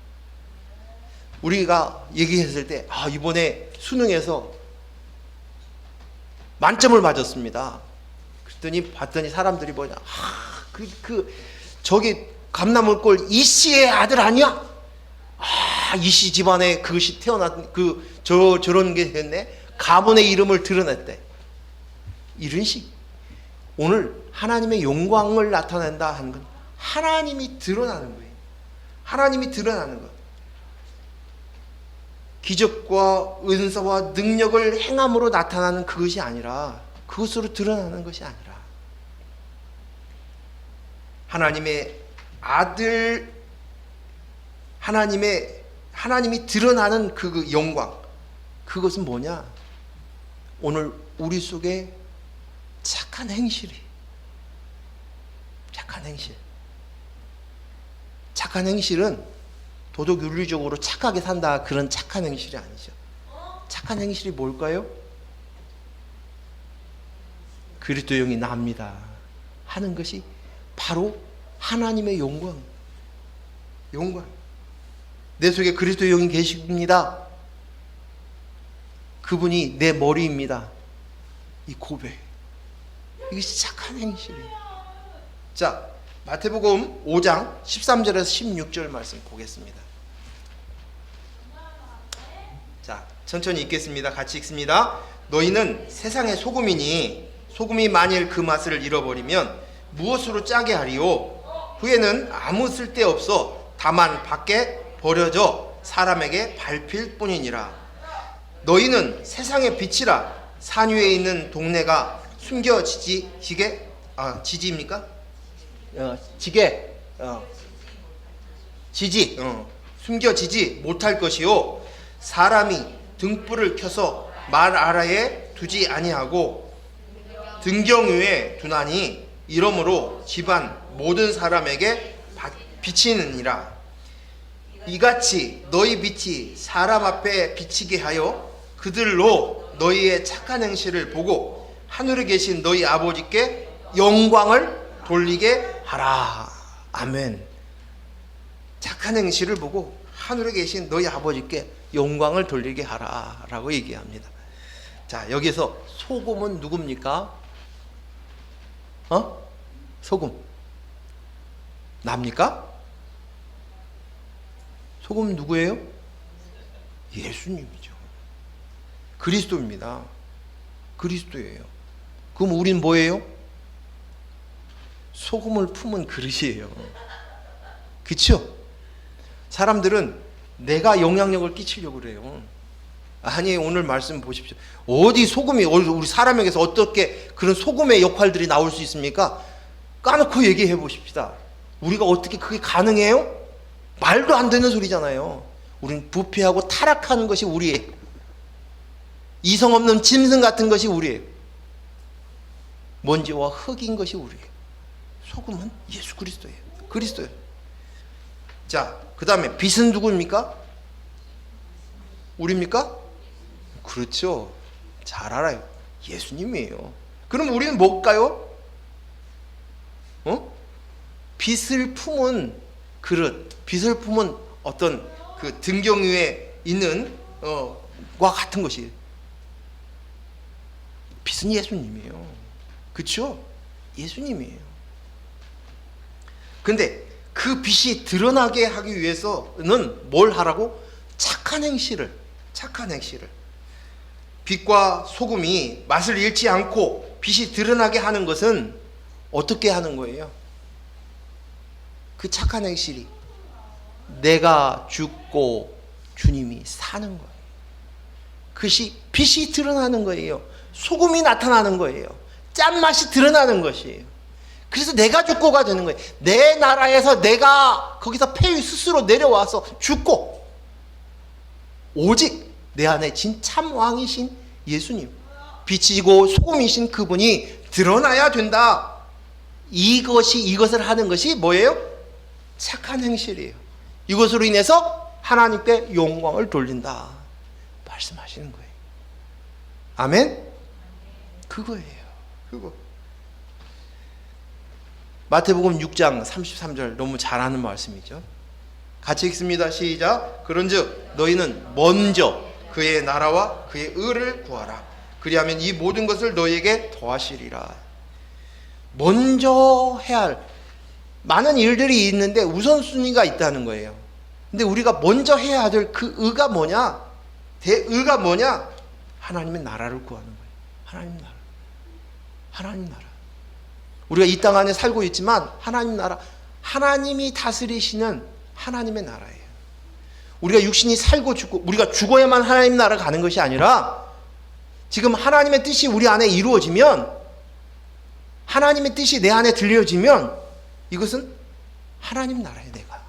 우리가 얘기했을 때 이번에 수능에서 만점을 맞았습니다. 그랬더니 봤더니 사람들이 뭐냐, 저기 감나물골 이씨의 아들 아니야? 이씨 집안에 그것이 태어난 저런 게 됐네. 가문의 이름을 드러냈대. 이런 식. 오늘 하나님의 영광을 나타낸다 하는 건 하나님이 드러나는 거예요. 하나님이 드러나는 것. 기적과 은사와 능력을 행함으로 나타나는 그것이 아니라, 그것으로 드러나는 것이 아니라 하나님의 아들, 하나님이 드러나는 그 영광, 그것은 뭐냐? 오늘 우리 속에 착한 행실이, 착한 행실. 착한 행실은 도덕 윤리적으로 착하게 산다, 그런 착한 행실이 아니죠. 착한 행실이 뭘까요? 그리스도 영이 납니다 하는 것이 바로 하나님의 영광. 영광. 내 속에 그리스도 영이 계십니다. 그분이 내 머리입니다. 이 고백. 이것이 착한 행실이에요. 자, 마태복음 5장 13절에서 16절 말씀 보겠습니다. 자, 천천히 읽겠습니다. 같이 읽습니다. 너희는 세상의 소금이니 소금이 만일 그 맛을 잃어버리면 무엇으로 짜게 하리요? 후에는 아무 쓸데없어 다만 밖에 버려져 사람에게 밟힐 뿐이니라. 너희는 세상의 빛이라. 산 위에 있는 동네가 숨겨지게 지지입니까? 숨겨지지 못할 것이요, 사람이 등불을 켜서 말 아래에 두지 아니하고 등경 위에 두나니 이러므로 집안 모든 사람에게 비치느니라. 이같이 너희 빛이 사람 앞에 비치게 하여 그들로 너희의 착한 행실을 보고 하늘에 계신 너희 아버지께 영광을 돌리게 하라. 아멘. 착한 행실을 보고 하늘에 계신 너희 아버지께 영광을 돌리게 하라 라고 얘기합니다. 자, 여기서 소금은 누굽니까? 소금 납니까? 소금 누구예요? 예수님이죠. 그리스도입니다. 그리스도예요. 그럼 우린 뭐예요? 소금을 품은 그릇이에요. 그렇죠? 사람들은 내가 영향력을 끼치려고 그래요. 아니, 오늘 말씀 보십시오. 어디 소금이 우리 사람에게서 어떻게 그런 소금의 역할들이 나올 수 있습니까? 까놓고 얘기해 보십시다. 우리가 어떻게 그게 가능해요? 말도 안 되는 소리잖아요. 우린 부패하고 타락하는 것이 우리예요. 이성 없는 짐승 같은 것이 우리예요. 먼지와 흙인 것이 우리예요. 소금은 예수 그리스도예요. 그리스도예요. 자, 그 다음에 빛은 누구입니까? 우리입니까? 그렇죠. 잘 알아요. 예수님이에요. 그럼 우리는 뭘까요? 빛을 품은 그릇, 빛을 품은 어떤 그 등경 위에 있는 과 같은 것이에요. 빛은 예수님이에요. 그렇죠? 예수님이에요. 근데 그 빛이 드러나게 하기 위해서는 뭘 하라고? 착한 행실을. 빛과 소금이 맛을 잃지 않고 빛이 드러나게 하는 것은 어떻게 하는 거예요? 그 착한 행실이 내가 죽고 주님이 사는 거예요. 그것이 빛이 드러나는 거예요. 소금이 나타나는 거예요. 짠맛이 드러나는 것이에요. 그래서 내가 죽고가 되는 거예요. 내 나라에서 내가 거기서 폐위 스스로 내려와서 죽고 오직 내 안에 참 왕이신 예수님, 빛이고 소금이신 그분이 드러나야 된다. 이것을 하는 것이 뭐예요? 착한 행실이에요. 이것으로 인해서 하나님께 영광을 돌린다 말씀하시는 거예요. 아멘? 그거예요. 그거. 마태복음 6장 33절 너무 잘하는 말씀이죠. 같이 읽습니다. 시작. 그런즉 너희는 먼저 그의 나라와 그의 의를 구하라. 그리하면 이 모든 것을 너희에게 더하시리라. 먼저 해야 할 많은 일들이 있는데 우선순위가 있다는 거예요. 근데 우리가 먼저 해야 될 그 의가 뭐냐? 대의가 뭐냐? 하나님의 나라를 구하는 거예요. 하나님 나라. 하나님 나라. 우리가 이 땅 안에 살고 있지만 하나님 나라, 하나님이 다스리시는 하나님의 나라예요. 우리가 육신이 살고 죽고 우리가 죽어야만 하나님 나라 가는 것이 아니라 지금 하나님의 뜻이 우리 안에 이루어지면, 하나님의 뜻이 내 안에 들려지면 이것은 하나님 나라예요. 내가.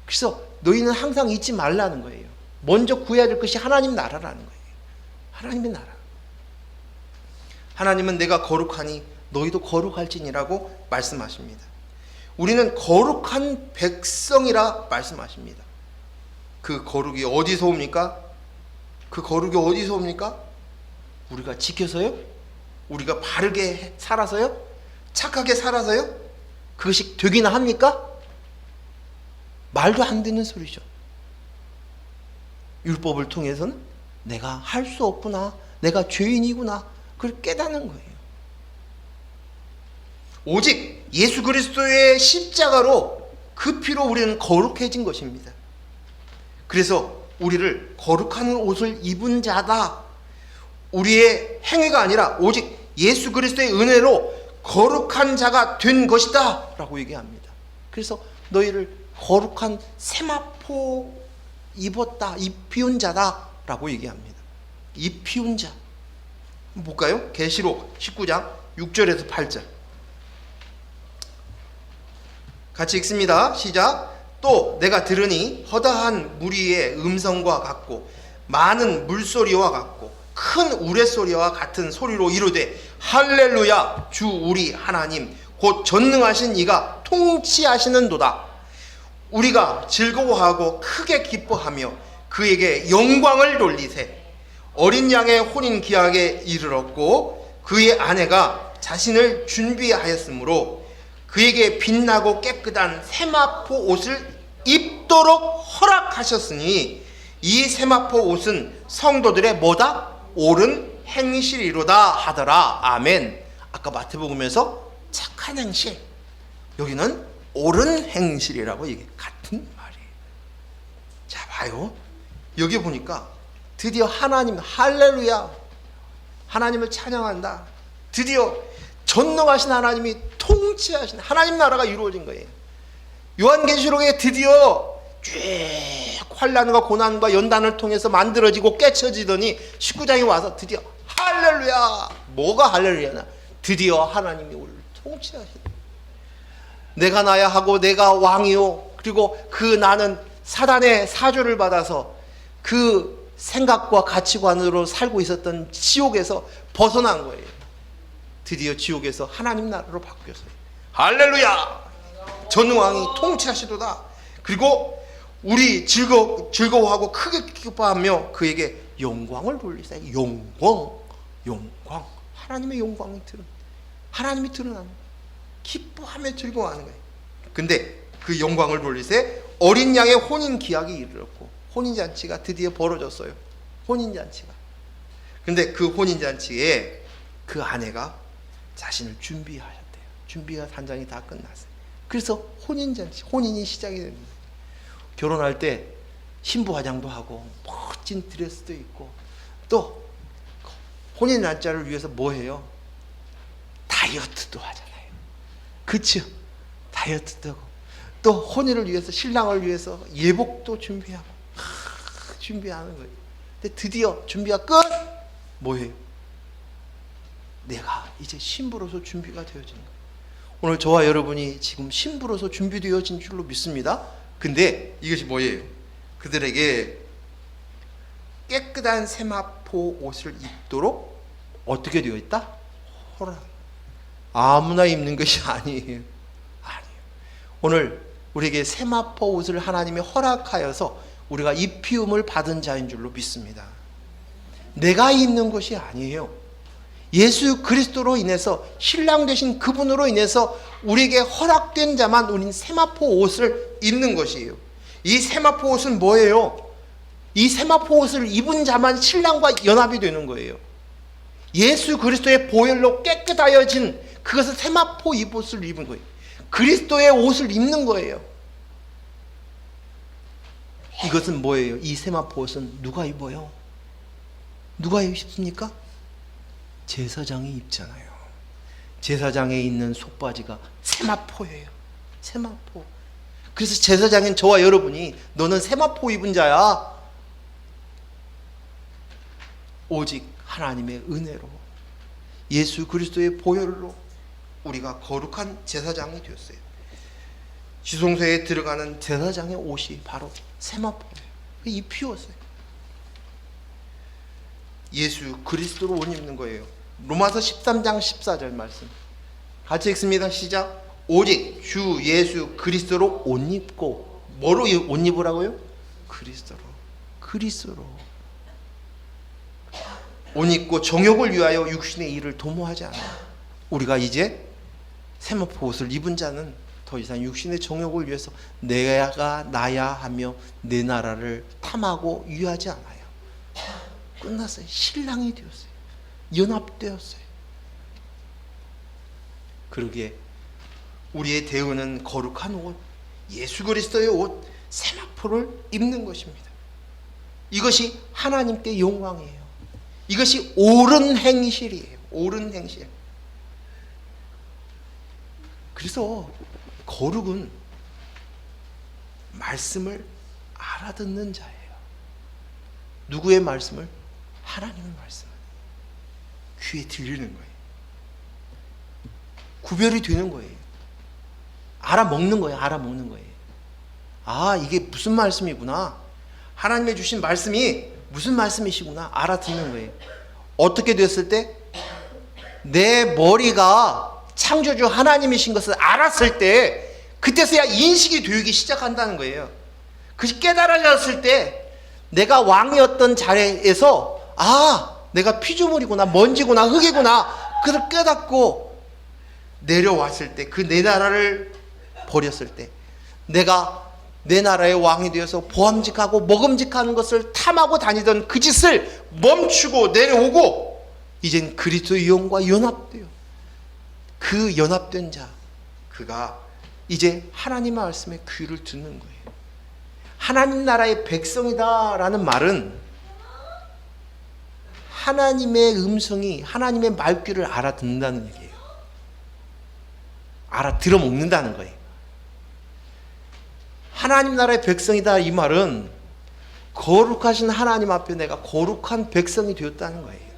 그래서 너희는 항상 잊지 말라는 거예요. 먼저 구해야 될 것이 하나님 나라라는 거예요. 하나님의 나라. 하나님은 내가 거룩하니 너희도 거룩할지니라고 말씀하십니다. 우리는 거룩한 백성이라 말씀하십니다. 그 거룩이 어디서 옵니까? 그 거룩이 어디서 옵니까? 우리가 지켜서요? 우리가 바르게 살아서요? 착하게 살아서요? 그것이 되기나 합니까? 말도 안 되는 소리죠. 율법을 통해서는 내가 할 수 없구나, 내가 죄인이구나, 그걸 깨닫는 거예요. 오직 예수 그리스도의 십자가로 그 피로 우리는 거룩해진 것입니다. 그래서 우리를 거룩한 옷을 입은 자다. 우리의 행위가 아니라 오직 예수 그리스도의 은혜로 거룩한 자가 된 것이다 라고 얘기합니다. 그래서 너희를 거룩한 세마포 입었다, 입히운 자다 라고 얘기합니다. 입히운 자. 볼까요? 계시록 19장 6절에서 8절 같이 읽습니다. 시작. 또 내가 들으니 허다한 무리의 음성과 같고 많은 물소리와 같고 큰 우레소리와 같은 소리로 이르되 할렐루야, 주 우리 하나님 곧 전능하신 이가 통치하시는도다. 우리가 즐거워하고 크게 기뻐하며 그에게 영광을 돌리세. 어린 양의 혼인 기약에 이르렀고 그의 아내가 자신을 준비하였으므로 그에게 빛나고 깨끗한 세마포 옷을 입도록 허락하셨으니 이 세마포 옷은 성도들의 뭐다? 옳은 행실이로다 하더라. 아멘. 아까 마태복음에서 착한 행실, 여기는 옳은 행실이라고 얘기해. 같은 말이에요. 자, 봐요. 여기 보니까 드디어 하나님, 할렐루야, 하나님을 찬양한다. 드디어 전능하신 하나님이 통치하신 하나님 나라가 이루어진 거예요. 요한계시록에 드디어 쭉 환난과 고난과 연단을 통해서 만들어지고 깨쳐지더니 19장에 와서 드디어 할렐루야. 뭐가 할렐루야나? 드디어 하나님이 우리를 통치하신다. 내가 나야 하고 내가 왕이요, 그리고 그 나는 사단의 사주를 받아서 그 생각과 가치관으로 살고 있었던 지옥에서 벗어난 거예요. 드디어 지옥에서 하나님 나라로 바뀌었어요. 할렐루야! 전능왕이 통치하시도다. 그리고 우리 즐거워하고 크게 기뻐하며 그에게 영광을 돌리세요. 영광. 하나님의 영광이 하나님이 드러나는 거예요. 기뻐하며 즐거워하는 거예요. 근데 그 영광을 돌리세. 어린 양의 혼인 기약이 이르렀고 혼인잔치가 드디어 벌어졌어요. 혼인잔치가. 근데 그 혼인잔치에 그 아내가 자신을 준비하셨대요. 준비가 단장이 다 끝났어요. 그래서 혼인잔치, 혼인이 시작이 됩니다. 결혼할 때 신부 화장도 하고 멋진 드레스도 입고 또 혼인 날짜를 위해서 뭐 해요? 다이어트도 하잖아요. 그쵸? 다이어트도 하고 또 혼인을 위해서, 신랑을 위해서 예복도 준비하고 준비하는 거예요. 근데 드디어 준비가 끝! 뭐예요? 내가 이제 신부로서 준비가 되어지는 거예요. 오늘 저와 여러분이 지금 신부로서 준비되어진 줄로 믿습니다. 근데 이것이 뭐예요? 그들에게 깨끗한 세마포 옷을 입도록 어떻게 되어 있다? 허락. 아무나 입는 것이 아니에요. 오늘 우리에게 세마포 옷을 하나님이 허락하여서 우리가 입히움을 받은 자인 줄로 믿습니다. 내가 입는 것이 아니에요. 예수 그리스도로 인해서, 신랑 되신 그분으로 인해서 우리에게 허락된 자만 우린 세마포 옷을 입는 것이에요. 이 세마포 옷은 뭐예요? 이 세마포 옷을 입은 자만 신랑과 연합이 되는 거예요. 예수 그리스도의 보혈로 깨끗하여진 그것을 세마포 옷을 입은 거예요. 그리스도의 옷을 입는 거예요. 이것은 뭐예요? 이 세마포 옷은 누가 입어요? 누가 입습니까? 제사장이 입잖아요. 제사장에 있는 속바지가 세마포예요. 세마포. 그래서 제사장인 저와 여러분이 너는 세마포 입은 자야. 오직 하나님의 은혜로, 예수 그리스도의 보혈로 우리가 거룩한 제사장이 되었어요. 지성소에 들어가는 제사장의 옷이 바로 세마포예요. 입히었어요. 예수 그리스도로 옷 입는 거예요. 로마서 13장 14절 말씀 같이 읽습니다. 시작. 오직 주 예수 그리스도로 옷 입고, 뭐로 옷 입으라고요? 그리스도로. 그리스도로 옷 입고 정욕을 위하여 육신의 일을 도모하지 않아요. 우리가 이제 세마포 옷을 입은 자는 더 이상 육신의 정욕을 위해서 내가 나야 하며 내 나라를 탐하고 유하지 않아요. 끝났어요. 신랑이 되었어요. 연합되었어요. 그러기에 우리의 대우는 거룩한 옷, 예수 그리스도의 옷, 세마포를 입는 것입니다. 이것이 하나님께 영광이에요. 이것이 옳은 행실이에요. 옳은 행실. 그래서 거룩은 말씀을 알아듣는 자예요. 누구의 말씀을? 하나님의 말씀을 귀에 들리는 거예요. 구별이 되는 거예요. 알아먹는 거예요. 알아먹는 거예요. 아, 이게 무슨 말씀이구나. 하나님의 주신 말씀이 무슨 말씀이시구나. 알아듣는 거예요. 어떻게 됐을 때? 내 머리가 창조주 하나님이신 것을 알았을 때, 그때서야 인식이 되기 시작한다는 거예요. 그것이 깨달아졌을 때 내가 왕이었던 자리에서, 아, 내가 피조물이구나, 먼지구나, 흙이구나, 그걸 깨닫고 내려왔을 때, 그 내 나라를 버렸을 때, 내가 내 나라의 왕이 되어서 보암직하고 먹음직한 것을 탐하고 다니던 그 짓을 멈추고 내려오고 이젠 그리스도의 영과 연합돼요. 그 연합된 자, 그가 이제 하나님의 말씀에 귀를 듣는 거예요. 하나님 나라의 백성이다라는 말은 하나님의 음성이, 하나님의 말귀를 알아듣는다는 얘기예요. 알아들어 먹는다는 거예요. 하나님 나라의 백성이다, 이 말은 거룩하신 하나님 앞에 내가 거룩한 백성이 되었다는 거예요.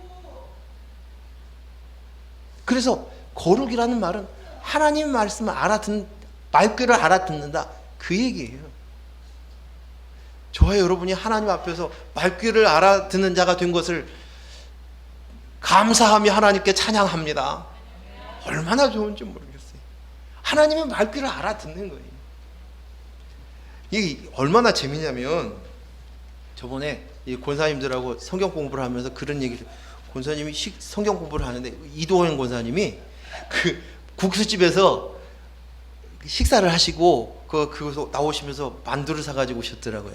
그래서 거룩이라는 말은 하나님 말씀을 말귀를 알아듣는다, 그 얘기예요. 저와 여러분이 하나님 앞에서 말귀를 알아듣는 자가 된 것을 감사하며 하나님께 찬양합니다. 얼마나 좋은지 모르겠어요. 하나님의 말귀를 알아듣는 거예요. 이게 얼마나 재미냐면, 저번에 이 권사님들하고 성경 공부를 하면서 그런 얘기를, 권사님이 성경 공부를 하는데 이도현 권사님이 그 국수집에서 식사를 하시고 그거서 나오시면서 만두를 사가지고 오셨더라고요.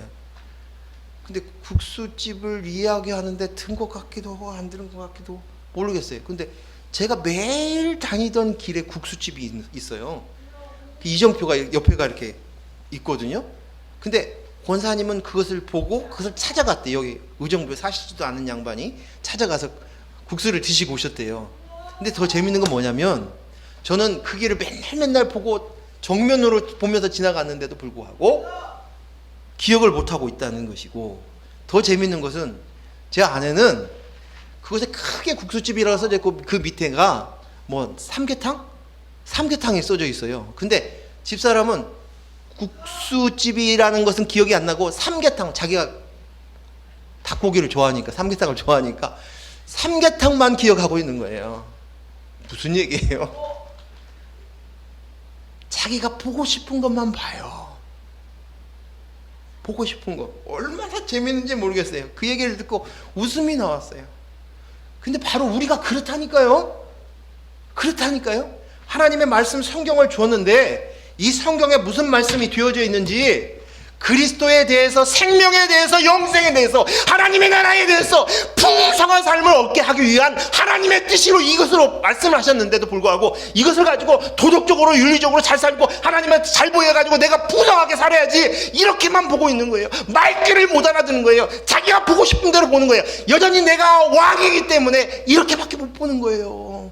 근데 국수집을 이야기하는데 든 것 같기도 하고 안 드는 것 같기도 모르겠어요. 근데 제가 매일 다니던 길에 국수집이 있어요. 이정표가 옆에가 이렇게 있거든요. 근데 권사님은 그것을 보고 그것을 찾아갔대. 여기 의정부에 사시지도 않은 양반이 찾아가서 국수를 드시고 오셨대요. 근데 더 재밌는 건 뭐냐면 저는 그 길을 맨날 보고 정면으로 보면서 지나갔는데도 불구하고 기억을 못하고 있다는 것이고, 더 재밌는 것은 제 아내는 그곳에 크게 국수집이라고 써져 있고 그 밑에가 뭐 삼계탕이 써져 있어요. 근데 집사람은 국수집이라는 것은 기억이 안 나고 삼계탕, 자기가 닭고기를 좋아하니까 삼계탕을 좋아하니까 삼계탕만 기억하고 있는 거예요. 무슨 얘기예요? 자기가 보고 싶은 것만 봐요. 보고 싶은 거 얼마나 재밌는지 모르겠어요. 그 얘기를 듣고 웃음이 나왔어요. 근데 바로 우리가 그렇다니까요. 하나님의 말씀 성경을 주었는데 이 성경에 무슨 말씀이 되어져 있는지, 그리스도에 대해서, 생명에 대해서, 영생에 대해서, 하나님의 나라에 대해서 풍성한 삶을 얻게 하기 위한 하나님의 뜻으로 이것으로 말씀을 하셨는데도 불구하고 이것을 가지고 도덕적으로 윤리적으로 잘 살고 하나님한테 잘 보여가지고 내가 풍성하게 살아야지, 이렇게만 보고 있는 거예요. 말귀를 못 알아듣는 거예요. 자기가 보고 싶은 대로 보는 거예요. 여전히 내가 왕이기 때문에 이렇게밖에 못 보는 거예요.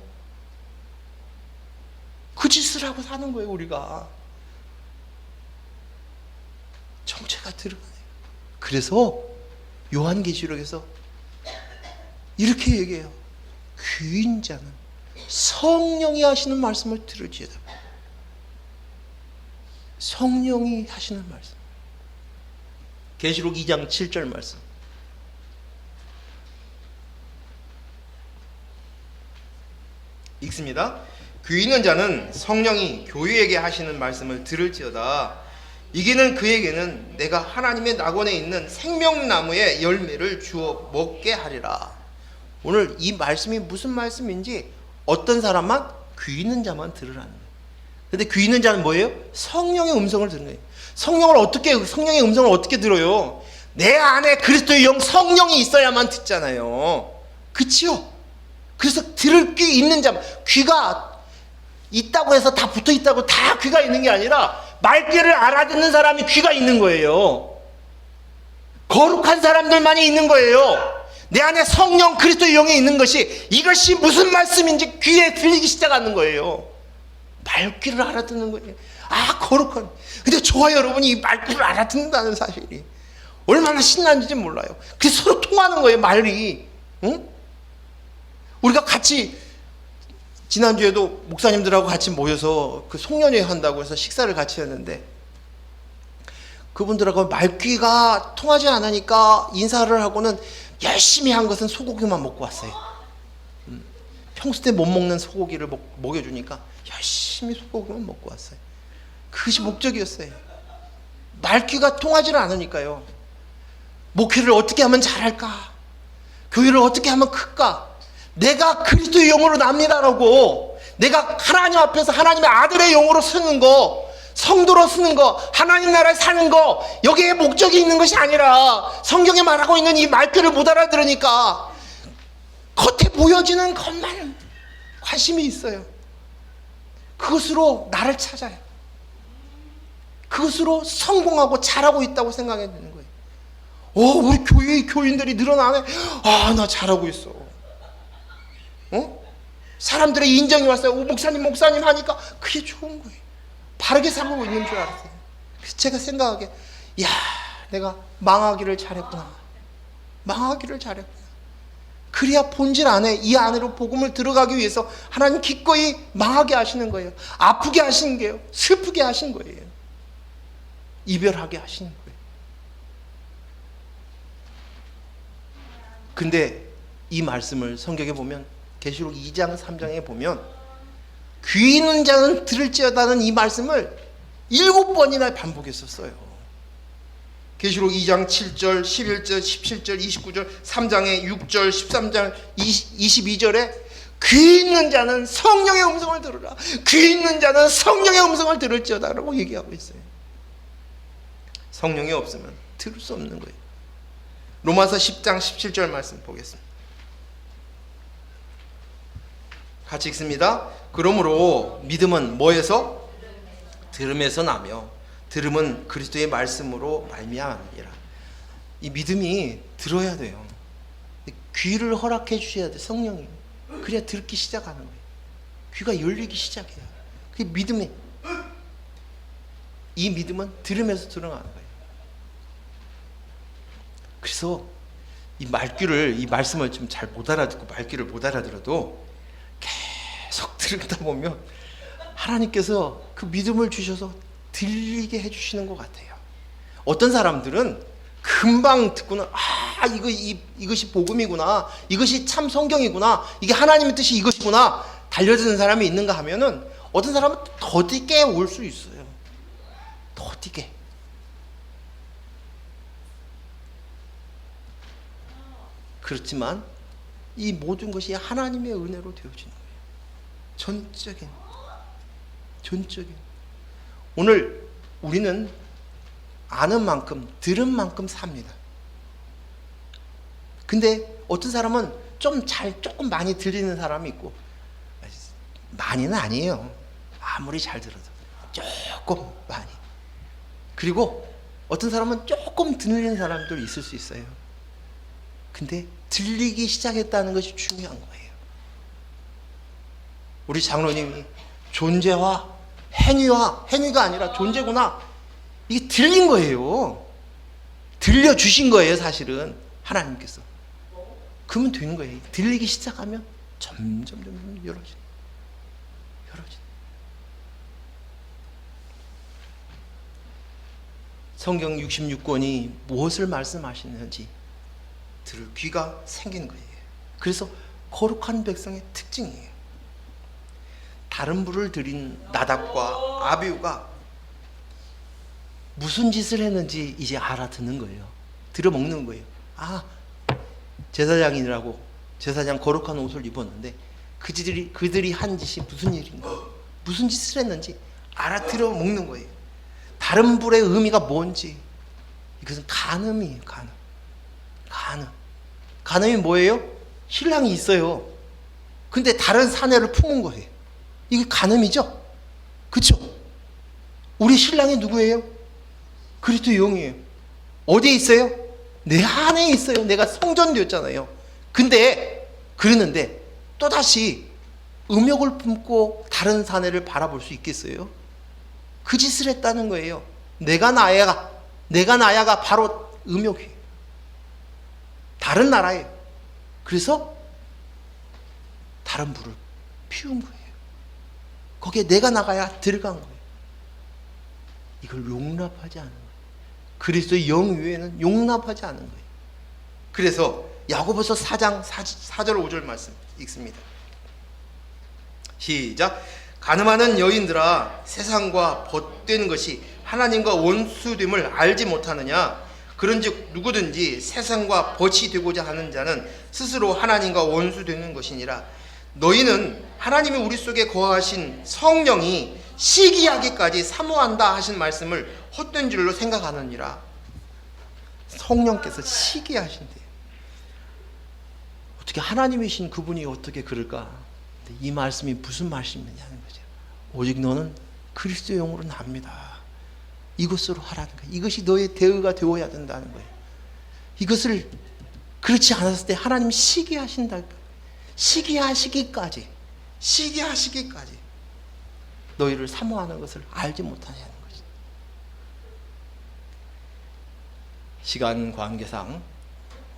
그 짓을 하고 사는 거예요. 우리가 정체가 드러나요. 그래서 요한계시록에서 이렇게 얘기해요. 귀인 자는 성령이 하시는 말씀을 들을지어다. 성령이 하시는 말씀. 계시록 2장 7절 말씀 읽습니다. 귀 있는 자는 성령이 교회에게 하시는 말씀을 들을지어다. 이기는 그에게는 내가 하나님의 낙원에 있는 생명나무의 열매를 주어 먹게 하리라. 오늘 이 말씀이 무슨 말씀인지 어떤 사람만, 귀 있는 자만 들으라는 거예요. 근데 귀 있는 자는 뭐예요? 성령의 음성을 듣는 거예요. 성령의 음성을 어떻게 들어요? 내 안에 그리스도의 영 성령이 있어야만 듣잖아요. 그치요? 그래서 들을 귀 있는 자, 귀가 있다고 해서 다 붙어 있다고 다 귀가 있는 게 아니라 말귀를 알아듣는 사람이 귀가 있는 거예요. 거룩한 사람들만이 있는 거예요. 내 안에 성령 그리스도의 영이 있는 것이, 이것이 무슨 말씀인지 귀에 들리기 시작하는 거예요. 말귀를 알아듣는 거예요. 아, 거룩한. 근데 저와 여러분이 이 말귀를 알아듣는다는 사실이 얼마나 신나는지 몰라요. 그래서 서로 통하는 거예요, 말이. 응? 우리가 같이 지난주에도 목사님들하고 같이 모여서 그 송년회 한다고 해서 식사를 같이 했는데, 그분들하고 말귀가 통하지 않으니까 인사를 하고는 열심히 한 것은 소고기만 먹고 왔어요. 평소 때 못 먹는 소고기를 먹여주니까 열심히 소고기만 먹고 왔어요. 그것이 목적이었어요. 말귀가 통하지는 않으니까요. 목회를 어떻게 하면 잘할까? 교회를 어떻게 하면 클까? 내가 그리스도의 영으로 납니다라고, 내가 하나님 앞에서 하나님의 아들의 영으로 쓰는 거, 성도로 쓰는 거, 하나님 나라에 사는 거, 여기에 목적이 있는 것이 아니라 성경에 말하고 있는 이 말귀를 못 알아들으니까 겉에 보여지는 것만 관심이 있어요. 그것으로 나를 찾아요. 그것으로 성공하고 잘하고 있다고 생각해야 되는 거예요. 우리 교회의 교인들이 늘어나네. 아, 나 잘하고 있어. 사람들의 인정이 왔어요. 목사님 하니까 그게 좋은 거예요. 바르게 살고 있는 줄 알았어요. 그래서 제가 생각하기에, 야, 내가 망하기를 잘했구나. 그래야 본질 안에, 이 안으로 복음을 들어가기 위해서 하나님 기꺼이 망하게 하시는 거예요. 아프게 하시는 거예요. 슬프게 하신 거예요. 이별하게 하시는 거예요. 근데 이 말씀을 성경에 보면, 계시록 2장 3장에 보면 귀 있는 자는 들을지어다는 이 말씀을 7번이나 반복했었어요. 계시록 2장 7절, 11절, 17절, 29절, 3장에 6절, 13장 22절에 귀 있는 자는 성령의 음성을 들으라. 귀 있는 자는 성령의 음성을 들을지어다라고 얘기하고 있어요. 성령이 없으면 들을 수 없는 거예요. 로마서 10장 17절 말씀 보겠습니다. 같이 읽습니다. 그러므로 믿음은 뭐에서? 들음에서 나며 들음은 그리스도의 말씀으로 말미암으리라. 이 믿음이 들어야 돼요. 귀를 허락해 주셔야 돼. 성령이. 그래야 듣기 시작하는 거예요. 귀가 열리기 시작해요. 그게 믿음이. 이 믿음은 들으면서 들어가는 거예요. 그래서 이 말씀을 좀 잘 못 알아듣고 말귀를 못 알아들어도 계속 들으다 보면 하나님께서 그 믿음을 주셔서 들리게 해주시는 것 같아요. 어떤 사람들은 금방 듣고는 이것이 복음이구나, 이것이 참 성경이구나, 이게 하나님의 뜻이 이것이구나 달려드는 사람이 있는가 하면은 어떤 사람은 더디게 올 수 있어요. 더디게. 그렇지만 이 모든 것이 하나님의 은혜로 되어지는 거예요. 전적인. 오늘 우리는 아는 만큼, 들은 만큼 삽니다. 근데 어떤 사람은 조금 많이 들리는 사람이 있고, 많이는 아니에요. 아무리 잘 들어도 조금 많이. 그리고 어떤 사람은 조금 들리는 사람도 있을 수 있어요. 근데 들리기 시작했다는 것이 중요한 거예요. 우리 장로님이 존재와 행위가 아니라 존재구나, 이게 들린 거예요. 들려주신 거예요. 사실은 하나님께서. 그러면 되는 거예요. 들리기 시작하면 점점 열어지는. 성경 66권이 무엇을 말씀하시는지 들을 귀가 생긴 거예요. 그래서 거룩한 백성의 특징이에요. 다른 불을 들인 나답과 아비후가 무슨 짓을 했는지 이제 알아듣는 거예요. 들어먹는 거예요. 제사장이라고 제사장 거룩한 옷을 입었는데 그들이 한 짓이 무슨 일인가, 무슨 짓을 했는지 알아들어 먹는 거예요. 다른 불의 의미가 뭔지. 이것은 간음이에요. 간음이 뭐예요? 신랑이 있어요. 근데 다른 사내를 품은 거예요. 이게 간음이죠? 그렇죠? 우리 신랑이 누구예요? 그리스도의 영이에요. 어디에 있어요? 내 안에 있어요. 내가 성전되었잖아요. 그러는데 또다시 음욕을 품고 다른 사내를 바라볼 수 있겠어요? 그 짓을 했다는 거예요. 내가 나야가 바로 음욕이에요. 다른 나라예요. 그래서 다른 불을 피운 거예요. 거기에 내가 나가야 들어간 거예요. 이걸 용납하지 않은 거예요. 그리스도의 영 위에는 용납하지 않은 거예요. 그래서 야고보서 4장 4절 5절 말씀 읽습니다. 시작. 간음하는 여인들아, 세상과 벗된 것이 하나님과 원수됨을 알지 못하느냐? 그런즉 누구든지 세상과 벗이 되고자 하는 자는 스스로 하나님과 원수되는 것이니라. 너희는 하나님이 우리 속에 거하신 성령이 시기하기까지 사모한다 하신 말씀을 헛된 줄로 생각하느니라. 성령께서 시기하신대요. 어떻게 하나님이신 그분이 어떻게 그럴까? 이 말씀이 무슨 말씀이냐는 거죠. 오직 너는 그리스도의 영으로 납니다. 이것으로 하라는 거예요. 이것이 너의 대의가 되어야 된다는 거예요. 이것을 그렇지 않았을 때 하나님 시기하신다. 시기하시기까지 너희를 사모하는 것을 알지 못하냐는 거죠. 시간 관계상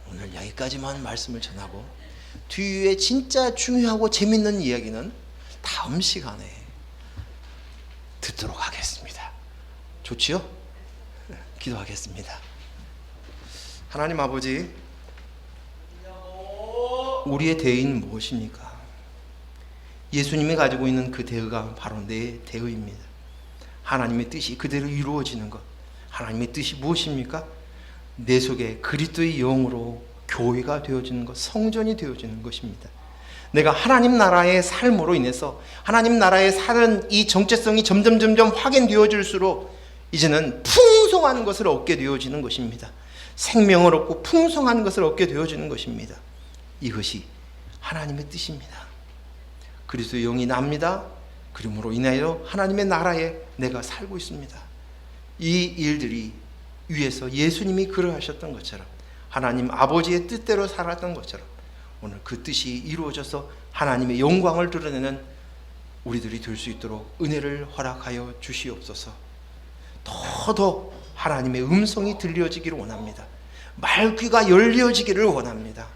오늘 여기까지만 말씀을 전하고, 뒤에 진짜 중요하고 재밌는 이야기는 다음 시간에 듣도록 하겠습니다. 좋지요? 기도하겠습니다. 하나님 아버지, 우리의 대의는 무엇입니까? 예수님이 가지고 있는 그 대의가 바로 내 대의입니다. 하나님의 뜻이 그대로 이루어지는 것. 하나님의 뜻이 무엇입니까? 내 속에 그리스도의 영으로 교회가 되어지는 것, 성전이 되어지는 것입니다. 내가 하나님 나라의 삶으로 인해서 하나님 나라에 사는 이 정체성이 점점 확인되어질수록 이제는 풍성한 것을 얻게 되어지는 것입니다. 생명을 얻고 풍성한 것을 얻게 되어지는 것입니다. 이것이 하나님의 뜻입니다. 그리스도의 영이 납니다. 그러므로 인하여 하나님의 나라에 내가 살고 있습니다. 이 일들이 위에서 예수님이 그러하셨던 것처럼, 하나님 아버지의 뜻대로 살았던 것처럼 오늘 그 뜻이 이루어져서 하나님의 영광을 드러내는 우리들이 될 수 있도록 은혜를 허락하여 주시옵소서. 더더 하나님의 음성이 들려지기를 원합니다. 말귀가 열려지기를 원합니다.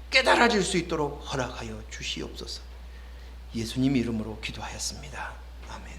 깨달아질 수 있도록 허락하여 주시옵소서. 예수님 이름으로 기도하였습니다. 아멘.